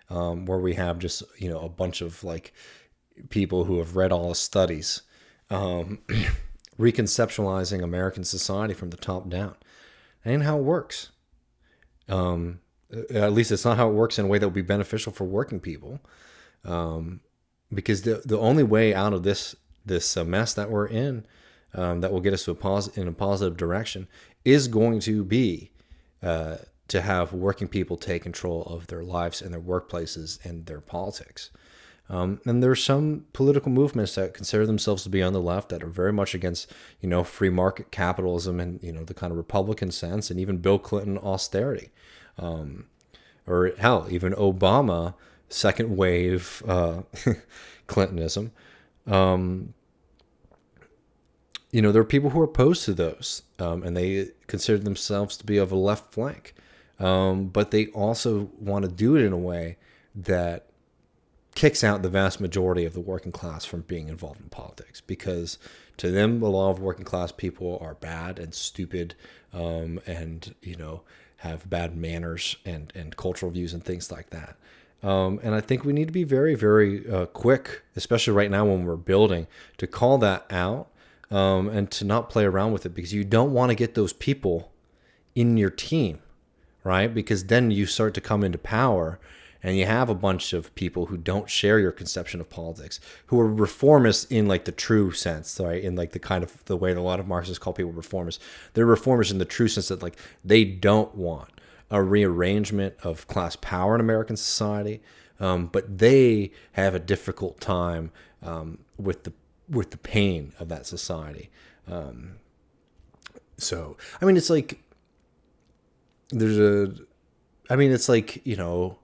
where we have just, a bunch of like people who have read all the studies, reconceptualizing American society from the top down. That ain't how it works. At least it's not how it works in a way that will be beneficial for working people, because the only way out of this mess that we're in, that will get us to in a positive direction, is going to be to have working people take control of their lives and their workplaces and their politics. And there are some political movements that consider themselves to be on the left that are very much against, free market capitalism and, the kind of Republican sense, and even Bill Clinton austerity. Or hell, even Obama, second wave Clintonism. There are people who are opposed to those, and they consider themselves to be of a left flank. But they also want to do it in a way that kicks out the vast majority of the working class from being involved in politics, because to them, a lot of working class people are bad and stupid, and have bad manners and cultural views and things like that. And I think we need to be very, very quick, especially right now when we're building, to call that out, and to not play around with it, because you don't want to get those people in your team, right? Because then you start to come into power and you have a bunch of people who don't share your conception of politics, who are reformists in like the true sense, right? In like the kind of the way that a lot of Marxists call people reformists. They're reformists in the true sense that like they don't want a rearrangement of class power in American society, but they have a difficult time with the pain of that society. So I mean, it's like it's like, you know,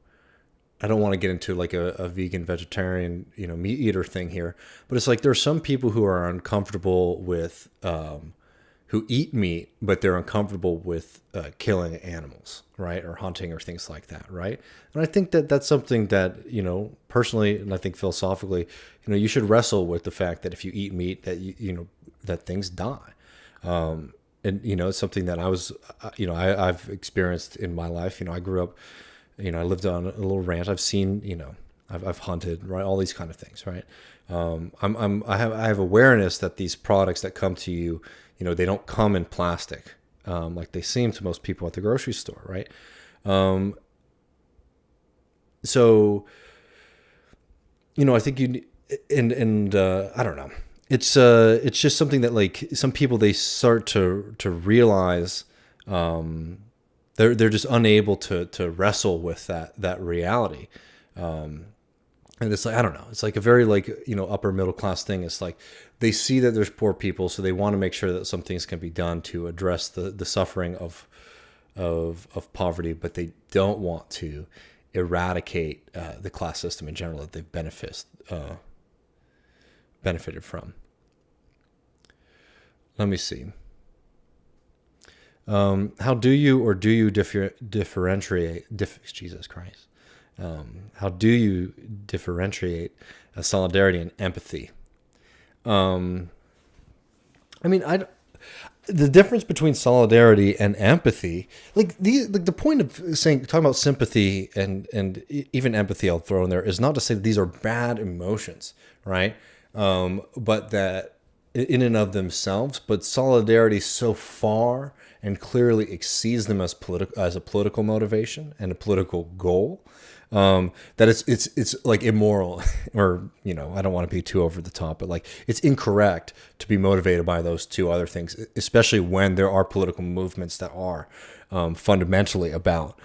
I don't want to get into like a vegan, vegetarian, you know, meat eater thing here, but it's like there are some people who are uncomfortable with, who eat meat, but they're uncomfortable with killing animals, right? Or hunting or things like that, right? And I think that that's something that, you know, personally, and I think philosophically, you know, you should wrestle with the fact that if you eat meat, that, you know, that things die. And, you know, it's something that I've experienced in my life. You know, I grew up, you know, I lived on a little ranch. I've seen, you know, I've hunted, right? All these kind of things, right? I have awareness that these products that come to you, you know, they don't come in plastic, like they seem to most people at the grocery store, right? So, you know, I think I don't know. It's just something that like some people, they start to realize, they're just unable to wrestle with that reality. And it's like, I don't know, it's like a very like, you know, upper middle class thing. It's like they see that there's poor people, so they want to make sure that some things can be done to address the suffering of poverty, but they don't want to eradicate the class system in general that they've benefited from. Let me see. How do you differentiate? Jesus Christ. How do you differentiate solidarity and empathy? I mean, the difference between solidarity and empathy, like the point of talking about sympathy and even empathy, I'll throw in there, is not to say that these are bad emotions, right? But that in and of themselves, but solidarity so far and clearly exceeds them as a political motivation and a political goal, that it's like immoral, or, you know, I don't want to be too over the top, but like it's incorrect to be motivated by those two other things, especially when there are political movements that are fundamentally about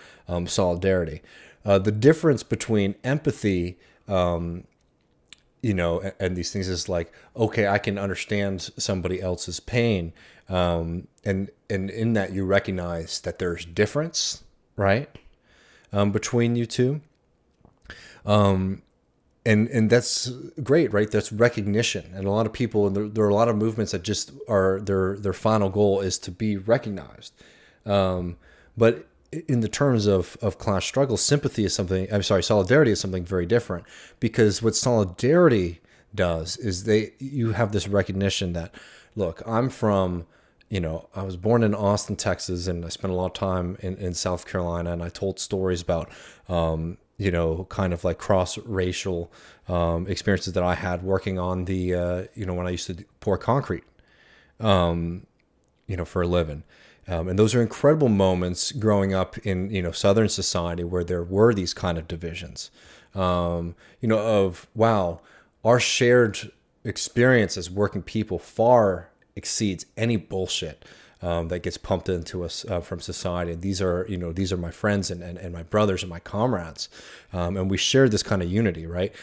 solidarity. The difference between empathy, you know, and these things is like, okay, I can understand somebody else's pain, and in that you recognize that there's difference, right, between you two, and that's great, right? That's recognition, and a lot of people, and there are a lot of movements that just are their final goal is to be recognized, but in the terms of class struggle, solidarity is something very different, because what solidarity does is you have this recognition that, look, I'm from, you know, I was born in Austin, Texas, and I spent a lot of time in South Carolina, and I told stories about, you know, kind of like cross-racial experiences that I had working on the, you know, when I used to pour concrete, you know, for a living. And those are incredible moments growing up in, you know, Southern society where there were these kind of divisions, you know, of, wow, our shared experience as working people far exceeds any bullshit that gets pumped into us from society. And these are my friends and my brothers and my comrades. And we share this kind of unity, right?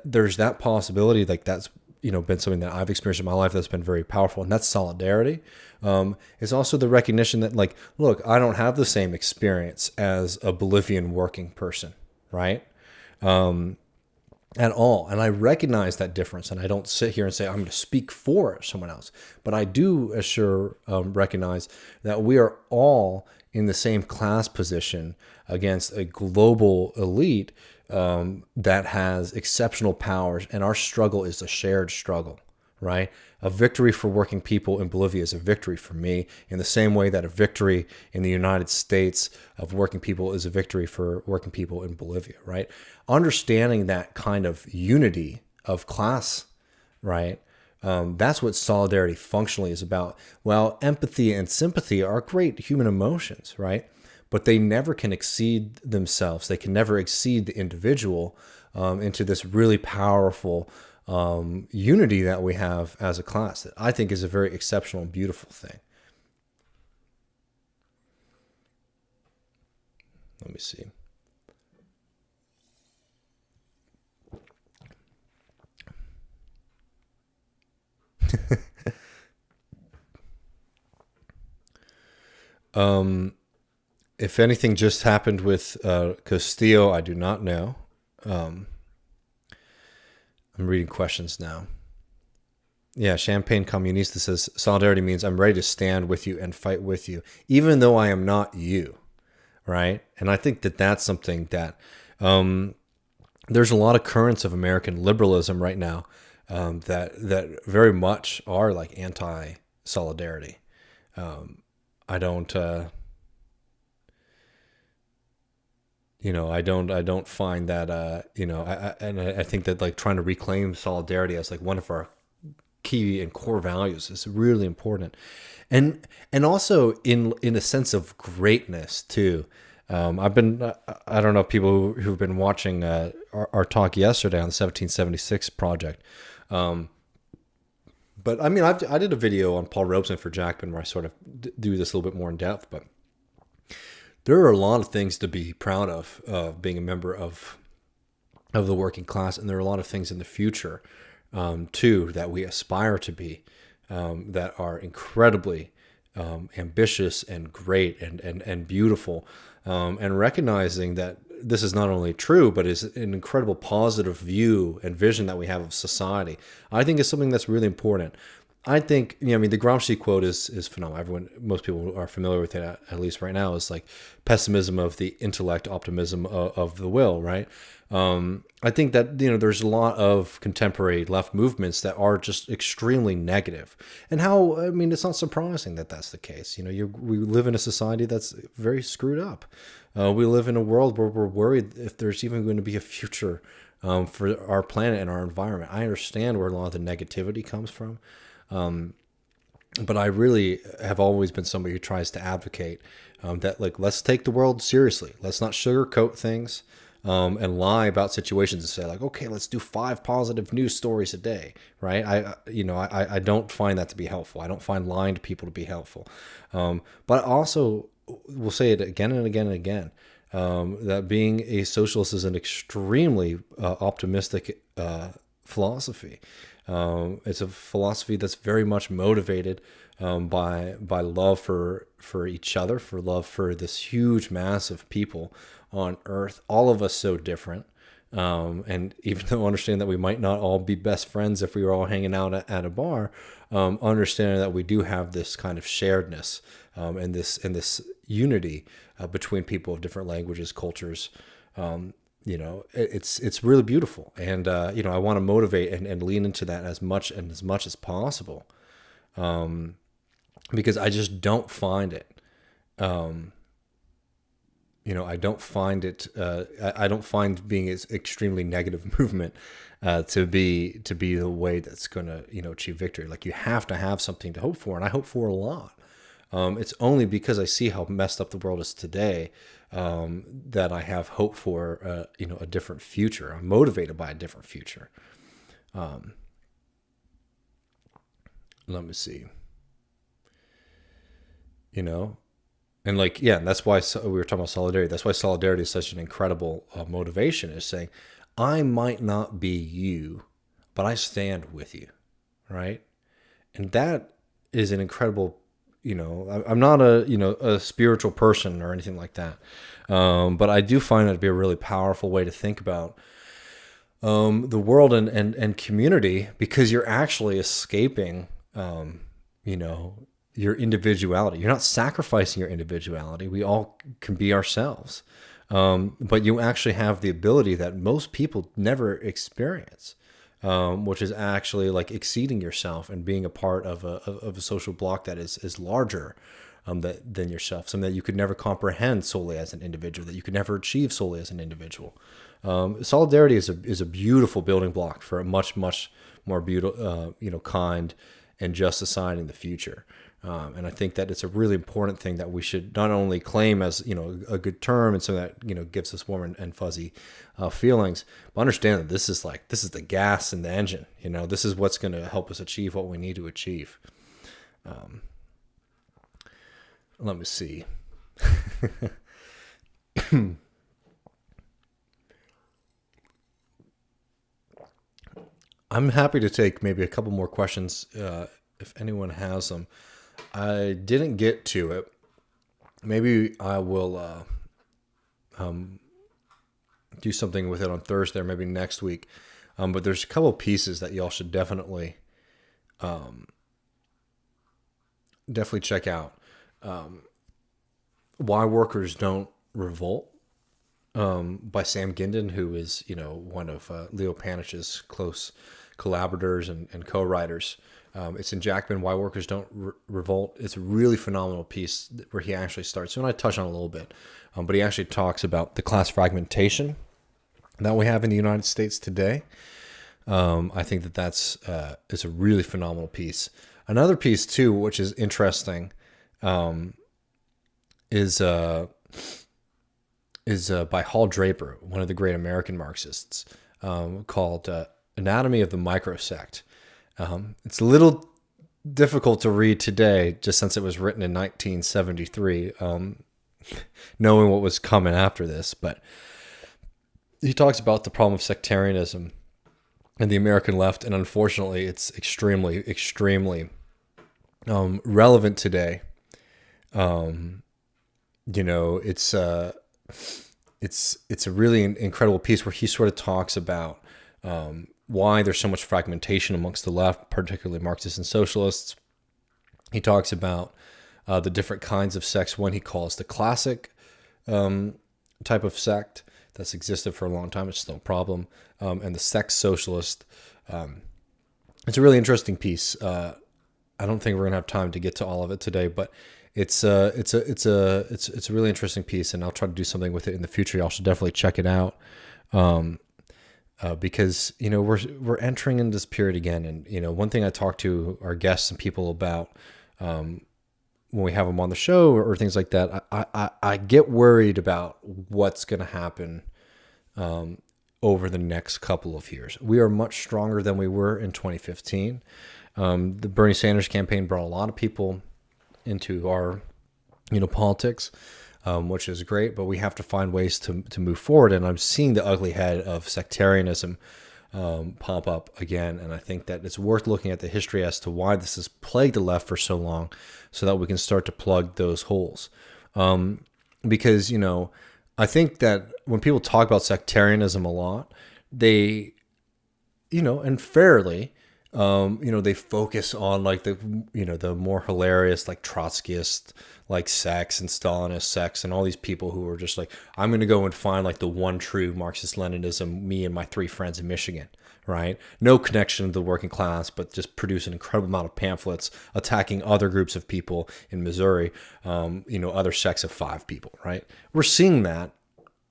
There's that possibility, like that's, you know, been something that I've experienced in my life that's been very powerful, and that's solidarity. It's also the recognition that, like, look, I don't have the same experience as a Bolivian working person, right? At all. And I recognize that difference, and I don't sit here and say I'm going to speak for someone else, but I do recognize that we are all in the same class position against a global elite that has exceptional powers, and our struggle is a shared struggle, right? A victory for working people in Bolivia is a victory for me, in the same way that a victory in the United States of working people is a victory for working people in Bolivia, right? Understanding that kind of unity of class, right, That's what solidarity functionally is about. While empathy and sympathy are great human emotions, right? But they never can exceed themselves. They can never exceed the individual into this really powerful unity that we have as a class that I think is a very exceptional and beautiful thing. Let me see. If anything just happened with Castillo, I do not know. I'm reading questions now. Yeah, Champagne Comunista says, solidarity means I'm ready to stand with you and fight with you, even though I am not you, right? And I think that that's something that there's a lot of currents of American liberalism right now that very much are like anti-solidarity. I don't, I don't find that, I think that like trying to reclaim solidarity as like one of our key and core values is really important, and also in a sense of greatness too. I don't know if people who've been watching our talk yesterday on the 1776 project. But I mean, I did a video on Paul Robeson for Jackman where I sort of do this a little bit more in depth, but there are a lot of things to be proud of being a member of the working class, and there are a lot of things in the future too that we aspire to be that are incredibly ambitious and great and beautiful, and recognizing that this is not only true, but is an incredible positive view and vision that we have of society. I think is something that's really important. I think, I mean, the Gramsci quote is phenomenal. Most people are familiar with it, at least right now. It's like pessimism of the intellect, optimism of the will, right? I think that, there's a lot of contemporary left movements that are just extremely negative. And it's not surprising that that's the case. We live in a society that's very screwed up. We live in a world where we're worried if there's even going to be a future for our planet and our environment. I understand where a lot of the negativity comes from. But I really have always been somebody who tries to advocate that, like, let's take the world seriously. Let's not sugarcoat things and lie about situations and say, like, okay, let's do 5 positive news stories a day, right? I don't find that to be helpful. I don't find lying to people to be helpful. But also, we'll say it again and again and again, that being a socialist is an extremely optimistic philosophy. It's a philosophy that's very much motivated by love for each other, for love for this huge mass of people on Earth, all of us so different. And even though understanding that we might not all be best friends if we were all hanging out at a bar, understanding that we do have this kind of sharedness and this unity between people of different languages, cultures. It's really beautiful, and I want to motivate and lean into that as much as possible, because I just don't find it. I don't find it. I don't find being an extremely negative movement to be the way that's going to achieve victory. Like, you have to have something to hope for, and I hope for a lot. It's only because I see how messed up the world is today that I have hope for a different future. I'm motivated by a different future. Let me see. And that's why we were talking about solidarity. That's why solidarity is such an incredible motivation, is saying, I might not be you, but I stand with you, right? And that is an incredible, I'm not a spiritual person or anything like that. But I do find that to be a really powerful way to think about the world and community, because you're actually escaping, your individuality. You're not sacrificing your individuality. We all can be ourselves. But you actually have the ability that most people never experience, which is actually like exceeding yourself and being a part of a social block that is larger than yourself, something that you could never comprehend solely as an individual, that you could never achieve solely as an individual. Solidarity is a beautiful building block for a much, much more beautiful, kind and just society in the future. And I think that it's a really important thing that we should not only claim as, a good term and so that, gives us warm and fuzzy feelings, but understand that this is the gas in the engine. This is what's going to help us achieve what we need to achieve. Let me see. I'm happy to take maybe a couple more questions if anyone has them. I didn't get to it. Maybe I will do something with it on Thursday or maybe next week. But there's a couple pieces that y'all should definitely check out. Why Workers Don't Revolt by Sam Gindin, who is, one of Leo Panich's close collaborators and co-writers. It's in Jackman, Why Workers Don't Revolt. It's a really phenomenal piece where he actually starts, and I touch on it a little bit, but he actually talks about the class fragmentation that we have in the United States today. I think that's it's a really phenomenal piece. Another piece too, which is interesting, is by Hall Draper, one of the great American Marxists, called Anatomy of the Microsect. It's a little difficult to read today, just since it was written in 1973, knowing what was coming after this. But he talks about the problem of sectarianism in the American left, and unfortunately, it's extremely, extremely relevant today. It's a really incredible piece where he sort of talks about why there's so much fragmentation amongst the left, particularly Marxists and socialists. He talks about the different kinds of sects. One he calls the classic type of sect that's existed for a long time. It's still a problem. And the sex socialist. It's a really interesting piece. I don't think we're gonna have time to get to all of it today, but it's a really interesting piece, and I'll try to do something with it in the future. Y'all should definitely check it out. Because we're entering in this period again, and one thing I talk to our guests and people about when we have them on the show or things like that, I get worried about what's going to happen over the next couple of years. We are much stronger than we were in 2015. The Bernie Sanders campaign brought a lot of people into our politics. Which is great, but we have to find ways to move forward. And I'm seeing the ugly head of sectarianism pop up again. And I think that it's worth looking at the history as to why this has plagued the left for so long, so that we can start to plug those holes. Because, I think that when people talk about sectarianism a lot, they, and fairly, they focus on like the more hilarious, like Trotskyist, like sects and Stalinist sects and all these people who are just like, I'm going to go and find like the one true Marxist Leninism, me and my three friends in Michigan, right? No connection to the working class, but just produce an incredible amount of pamphlets attacking other groups of people in Missouri, other sects of 5 people, right? We're seeing that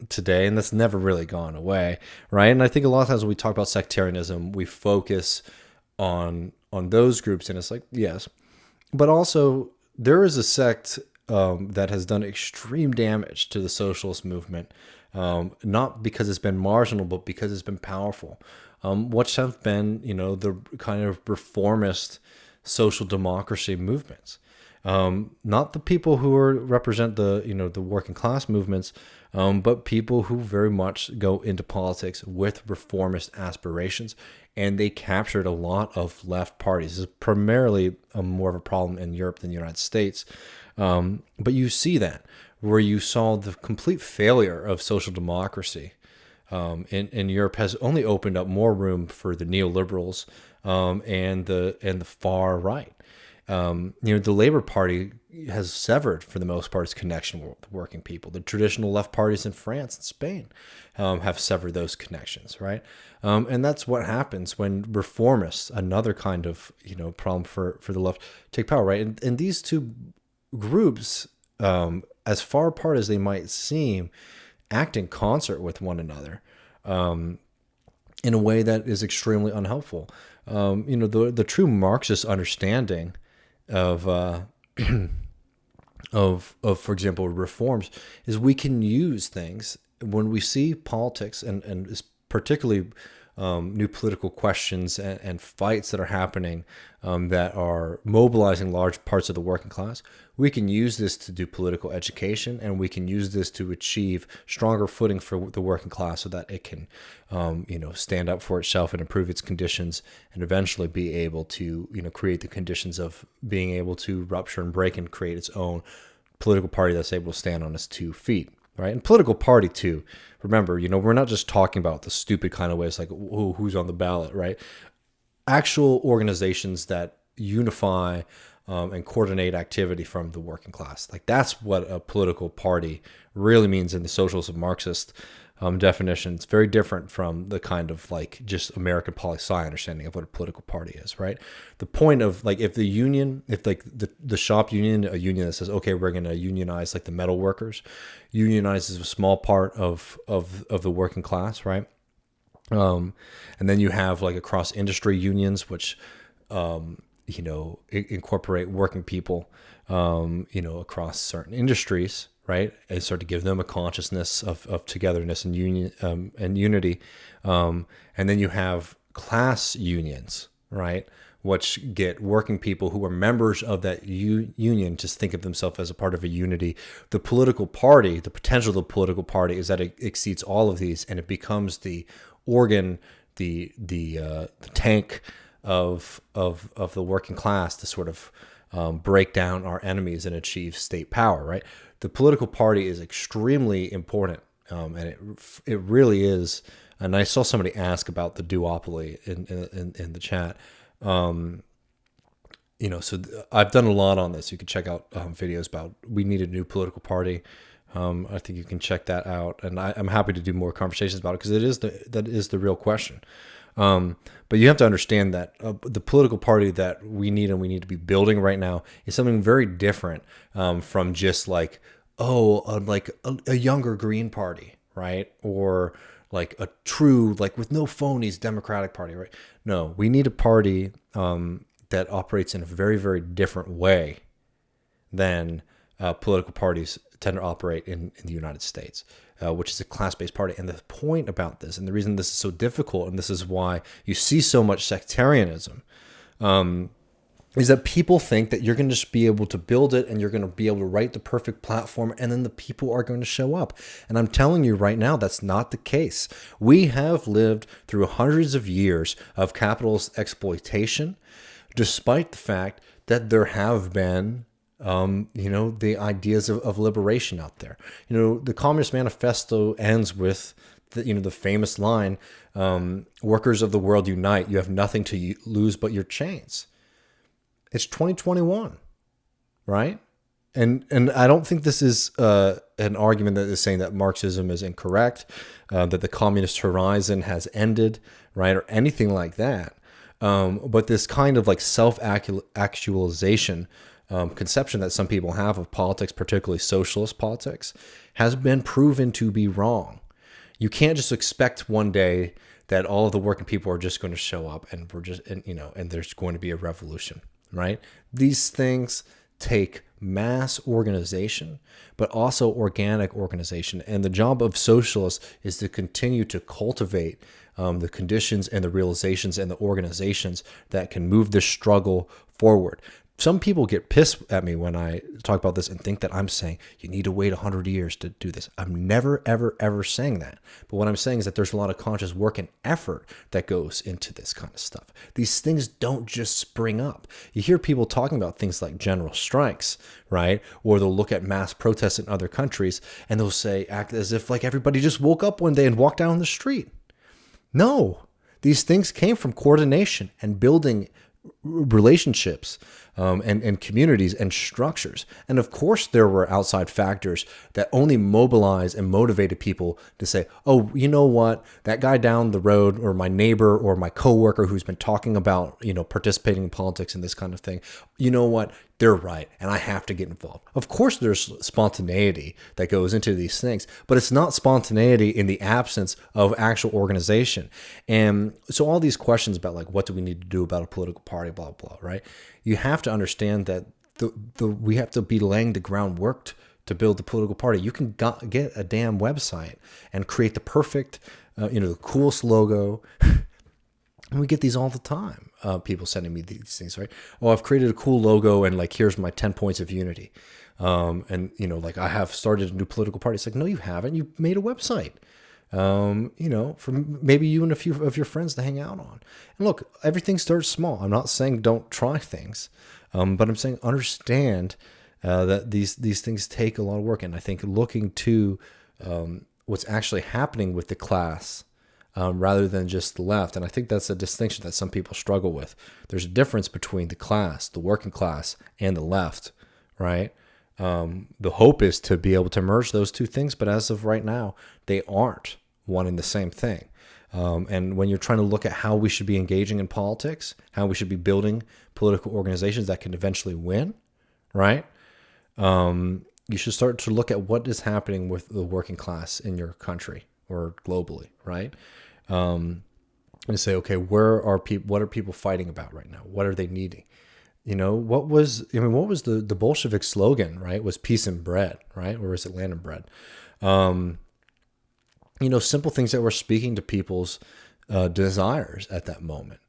today, and that's never really gone away, right? And I think a lot of times when we talk about sectarianism, we focus on those groups, and it's like, yes, but also there is a sect that has done extreme damage to the socialist movement, not because it's been marginal, but because it's been powerful, which have been the kind of reformist social democracy movements, not the people who represent the the working class movements, but people who very much go into politics with reformist aspirations. And they captured a lot of left parties. This is primarily more of a problem in Europe than the United States. But you see that, where you saw the complete failure of social democracy in Europe has only opened up more room for the neoliberals and the far right. The Labor Party has severed, for the most part, its connection with working people. The traditional left parties in France and Spain have severed those connections, right? And that's what happens when reformists, another kind of problem for the left, take power, right? And these two groups, as far apart as they might seem, act in concert with one another in a way that is extremely unhelpful. the true Marxist understanding of for example, reforms is we can use things when we see politics and particularly new political questions and fights that are happening that are mobilizing large parts of the working class. We can use this to do political education, and we can use this to achieve stronger footing for the working class so that it can, stand up for itself and improve its conditions, and eventually be able to, create the conditions of being able to rupture and break and create its own political party that's able to stand on its 2 feet. Right. And political party, too. Remember, we're not just talking about the stupid kind of ways like who's on the ballot. Right. Actual organizations that unify and coordinate activity from the working class. Like that's what a political party really means in the socialist and Marxist definition. It's very different from the kind of like just American poli-sci understanding of what a political party is, right? The point of like if the shop union, a union that says, okay, we're going to unionize like the metal workers, unionizes a small part of the working class, right? And then you have like across industry unions, which incorporate working people, across certain industries, right, and start to give them a consciousness of togetherness and union and unity. And then you have class unions, right, which get working people who are members of that union just think of themselves as a part of a unity. The political party, the potential of the political party is that it exceeds all of these, and it becomes the organ, the tank of the working class to sort of break down our enemies and achieve state power, right? The political party is extremely important, and it really is. And I saw somebody ask about the duopoly in the chat. So I've done a lot on this. You can check out videos about we need a new political party. I think you can check that out, and I'm happy to do more conversations about it because that is the real question. But you have to understand that the political party that we need and we need to be building right now is something very different from just like a younger Green Party, right? Or like a true, like with no phonies Democratic Party, right? No, we need a party that operates in a very, very different way than political parties tend to operate in the United States. Which is a class-based party. And the point about this, and the reason this is so difficult, and this is why you see so much sectarianism, is that people think that you're going to just be able to build it and you're going to be able to write the perfect platform and then the people are going to show up. And I'm telling you right now, that's not the case. We have lived through hundreds of years of capitalist exploitation, despite the fact that there have been the ideas of liberation out there. The Communist Manifesto ends with the famous line, workers of the world unite, you have nothing to lose but your chains. It's 2021, right? And I don't think this is an argument that is saying that Marxism is incorrect, that the communist horizon has ended, right, or anything like that. But this kind of like self-actualization conception that some people have of politics, particularly socialist politics, has been proven to be wrong. You can't just expect one day that all of the working people are just going to show up and and there's going to be a revolution, right? These things take mass organization, but also organic organization. And the job of socialists is to continue to cultivate the conditions and the realizations and the organizations that can move this struggle forward. Some people get pissed at me when I talk about this and think that I'm saying you need to wait 100 years to do this. I'm never, ever, ever saying that. But what I'm saying is that there's a lot of conscious work and effort that goes into this kind of stuff. These things don't just spring up. You hear people talking about things like general strikes, right? Or they'll look at mass protests in other countries and they'll act as if like everybody just woke up one day and walked down the street. No, these things came from coordination and building relationships and communities and structures. And of course, there were outside factors that only mobilized and motivated people to say, oh, you know what, that guy down the road or my neighbor or my coworker who's been talking about, participating in politics and this kind of thing, you know what, they're right, and I have to get involved. Of course, there's spontaneity that goes into these things, but it's not spontaneity in the absence of actual organization. And so all these questions about like, what do we need to do about a political party, blah, blah, right? You have to understand that we have to be laying the groundwork to build the political party. You can get a damn website and create the perfect, the coolest logo. And we get these all the time. People sending me these things, right? Oh, I've created a cool logo and like, here's my 10 points of unity. Like I have started a new political party. It's like, no, you haven't. You made a website, for maybe you and a few of your friends to hang out on. And look, everything starts small. I'm not saying don't try things, but I'm saying understand that these things take a lot of work. And I think looking to what's actually happening with the class, rather than just the left. And I think that's a distinction that some people struggle with. There's a difference between the class, the working class, and the left, right? The hope is to be able to merge those two things, but as of right now, they aren't one and the same thing. And when you're trying to look at how we should be engaging in politics, how we should be building political organizations that can eventually win, right? You should start to look at what is happening with the working class in your country or globally, right? And say, okay, what are people fighting about right now? What are they needing? What was the Bolshevik slogan, right? Was peace and bread, right? Or is it land and bread? Simple things that were speaking to people's desires at that moment.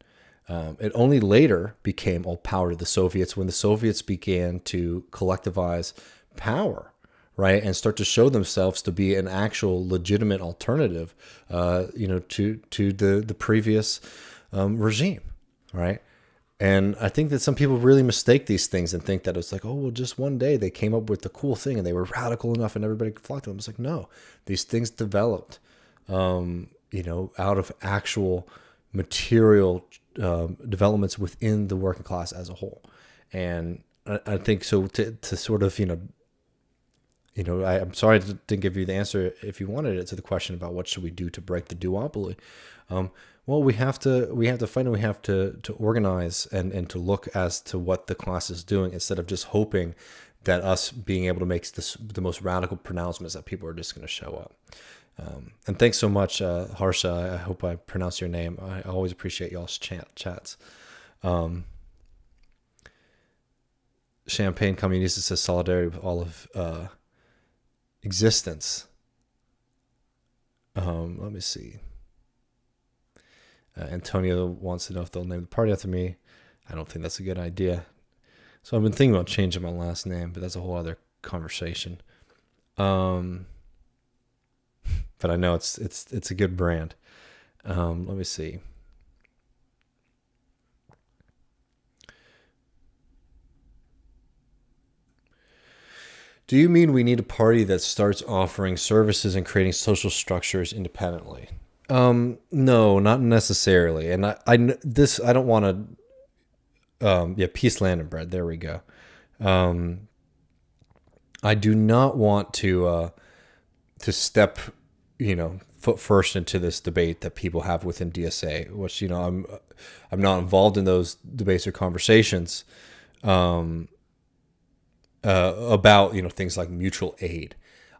It only later became all power to the Soviets when the Soviets began to collectivize power, right, and start to show themselves to be an actual legitimate alternative, to the previous regime, right? And I think that some people really mistake these things and think that it's like, oh, well, just one day they came up with the cool thing and they were radical enough and everybody flocked to them. It's like, no, these things developed, out of actual material developments within the working class as a whole. And I think so to sort of, I'm sorry I didn't give you the answer if you wanted it to the question about what should we do to break the duopoly. Well, we have to fight and we have to organize and to look as to what the class is doing instead of just hoping that us being able to make the most radical pronouncements that people are just going to show up. And thanks so much, Harsha. I hope I pronounced your name. I always appreciate y'all's chats. Champagne Communista says solidarity with all of existence. Let me see. Antonio wants to know if they'll name the party after me. I don't think that's a good idea. So I've been thinking about changing my last name, but that's a whole other conversation. But I know it's a good brand. Let me see. Do you mean we need a party that starts offering services and creating social structures independently? No, not necessarily. And I don't want to, peace, land, and bread. There we go. I do not want to step, foot first into this debate that people have within DSA, which, I'm not involved in those debates or conversations, about, things like mutual aid.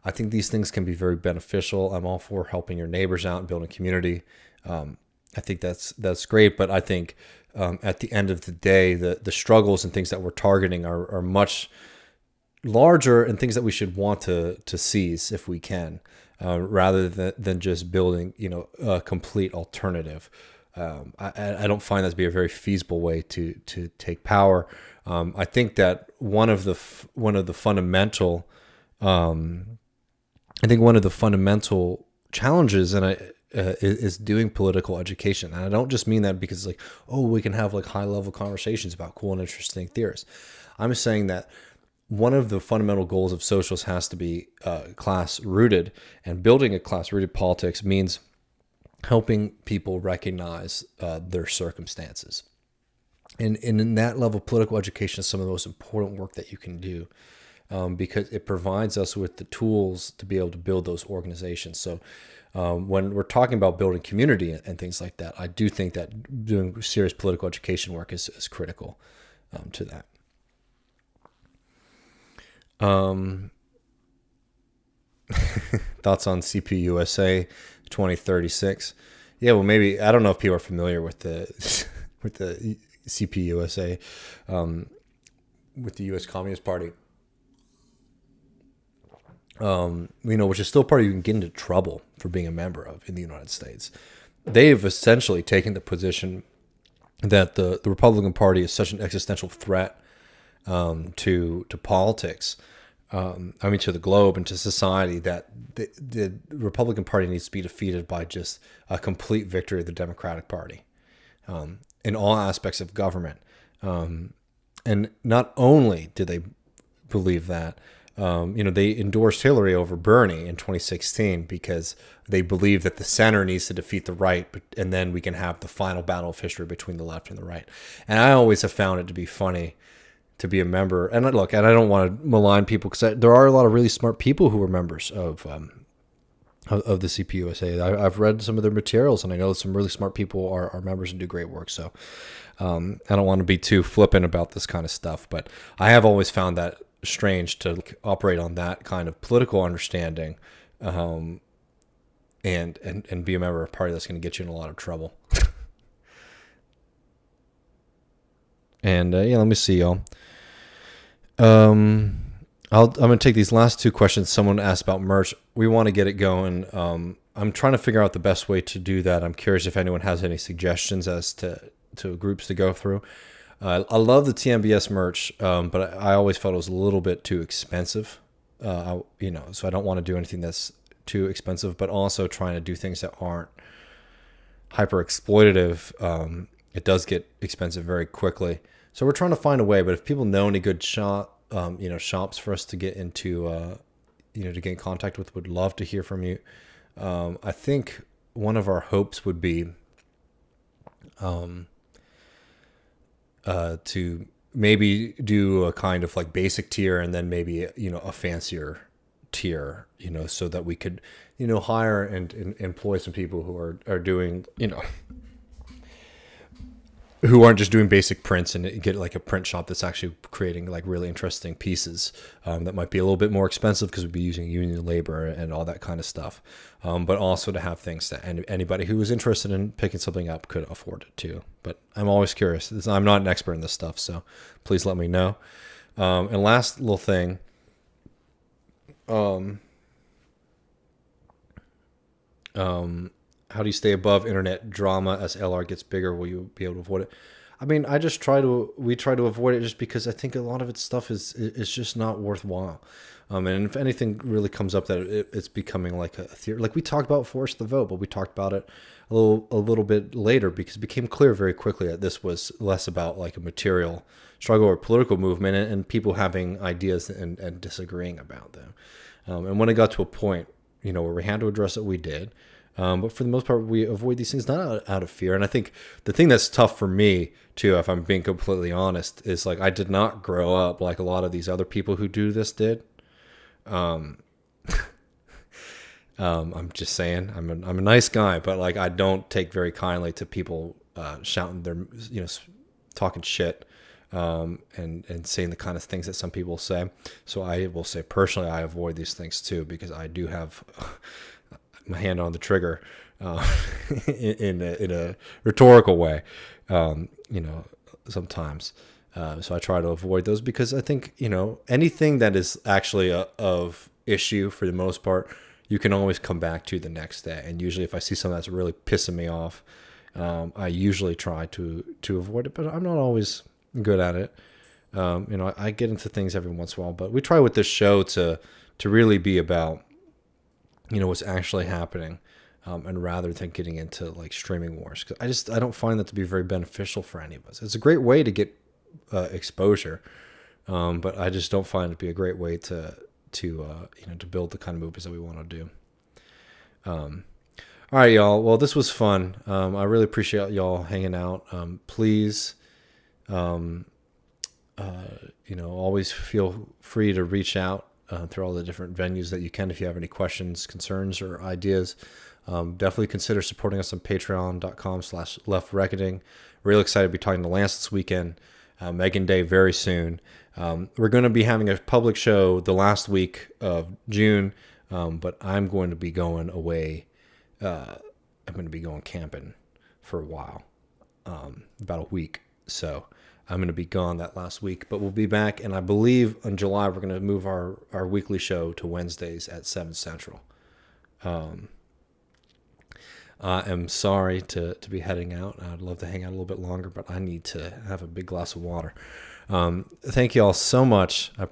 I think these things can be very beneficial. I'm all for helping your neighbors out and building community. I think that's great. But I think at the end of the day, the struggles and things that we're targeting are much larger and things that we should want to seize if we can, rather than just building, a complete alternative. I don't find that to be a very feasible way to take power. I think that one of the fundamental challenges is doing political education. And I don't just mean that because like, oh, we can have like high level conversations about cool and interesting theories. I'm saying that one of the fundamental goals of socialists has to be class rooted, and building a class rooted politics means helping people recognize their circumstances. And in that level, political education is some of the most important work that you can do, because it provides us with the tools to be able to build those organizations. So when we're talking about building community and things like that, I do think that doing serious political education work is critical to that. Thoughts on CPUSA 2036? Yeah, well, maybe I don't know if people are familiar with the with the CPUSA, with the U.S. Communist Party. Which is still a party you can get into trouble for being a member of in the United States. They've essentially taken the position that the Republican Party is such an existential threat to politics, to the globe and to society, that the Republican Party needs to be defeated by just a complete victory of the Democratic Party in all aspects of government. And not only did they believe that, they endorsed Hillary over Bernie in 2016 because they believe that the center needs to defeat the right, and then we can have the final battle of history between the left and the right. And I always have found it to be funny to be a member. And look, and I don't want to malign people, because there are a lot of really smart people who are members of the CPUSA. I've read some of their materials, and I know some really smart people are members and do great work. So I don't want to be too flippant about this kind of stuff, but I have always found that strange to operate on that kind of political understanding, and be a member of a party that's going to get you in a lot of trouble. And let me see, y'all. I'm going to take these last two questions. Someone asked about merch. We want to get it going. I'm trying to figure out the best way to do that. I'm curious if anyone has any suggestions as to groups to go through. I love the TMBS merch, but I always felt it was a little bit too expensive. So I don't want to do anything that's too expensive, but also trying to do things that aren't hyper exploitative. It does get expensive very quickly. So we're trying to find a way, but if people know any good shops for us to get into, to get in contact with, would love to hear from you. I think one of our hopes would be to maybe do a kind of like basic tier, and then maybe a fancier tier, so that we could hire and employ some people who are doing who aren't just doing basic prints, and get like a print shop that's actually creating like really interesting pieces that might be a little bit more expensive because we'd be using union labor and all that kind of stuff, but also to have things that anybody who is interested in picking something up could afford it too. But I'm always curious. I'm not an expert in this stuff, so please let me know. And last little thing, how do you stay above internet drama as LR gets bigger? Will you be able to avoid it? I mean, we try to avoid it just because I think a lot of its stuff is just not worthwhile. And if anything really comes up that it's becoming like a theory, like we talked about Force the Vote, but we talked about it a little bit later because it became clear very quickly that this was less about like a material struggle or political movement, and people having ideas and disagreeing about them. And when it got to a point, where we had to address it, we did. But for the most part, we avoid these things not out of fear. And I think the thing that's tough for me, too, if I'm being completely honest, is like I did not grow up like a lot of these other people who do this did. I'm just saying, I'm a nice guy, but like I don't take very kindly to people shouting their, talking shit, and saying the kind of things that some people say. So I will say personally, I avoid these things too, because I do have my hand on the trigger in a rhetorical way, sometimes. So I try to avoid those because I think, anything that is actually of issue for the most part, you can always come back to the next day. And usually if I see something that's really pissing me off, I usually try to avoid it, but I'm not always good at it. I get into things every once in a while, but we try with this show to really be about what's actually happening, and rather than getting into like streaming wars, because I don't find that to be very beneficial for any of us. It's a great way to get exposure, but I just don't find it to be a great way to build the kind of movies that we want to do. All right, y'all. Well, this was fun. I really appreciate y'all hanging out. Please Always feel free to reach out through all the different venues that you can if you have any questions, concerns, or ideas. Definitely consider supporting us on patreon.com/leftreckoning. Really excited to be talking to Lance this weekend. Megan Day very soon. We're going to be having a public show the last week of June, but I'm going to be going away. I'm going to be going camping for a while, about a week. So I'm going to be gone that last week, but we'll be back. And I believe in July, we're going to move our weekly show to Wednesdays at 7 Central. I am sorry to be heading out. I'd love to hang out a little bit longer, but I need to have a big glass of water. Thank you all so much. I appreciate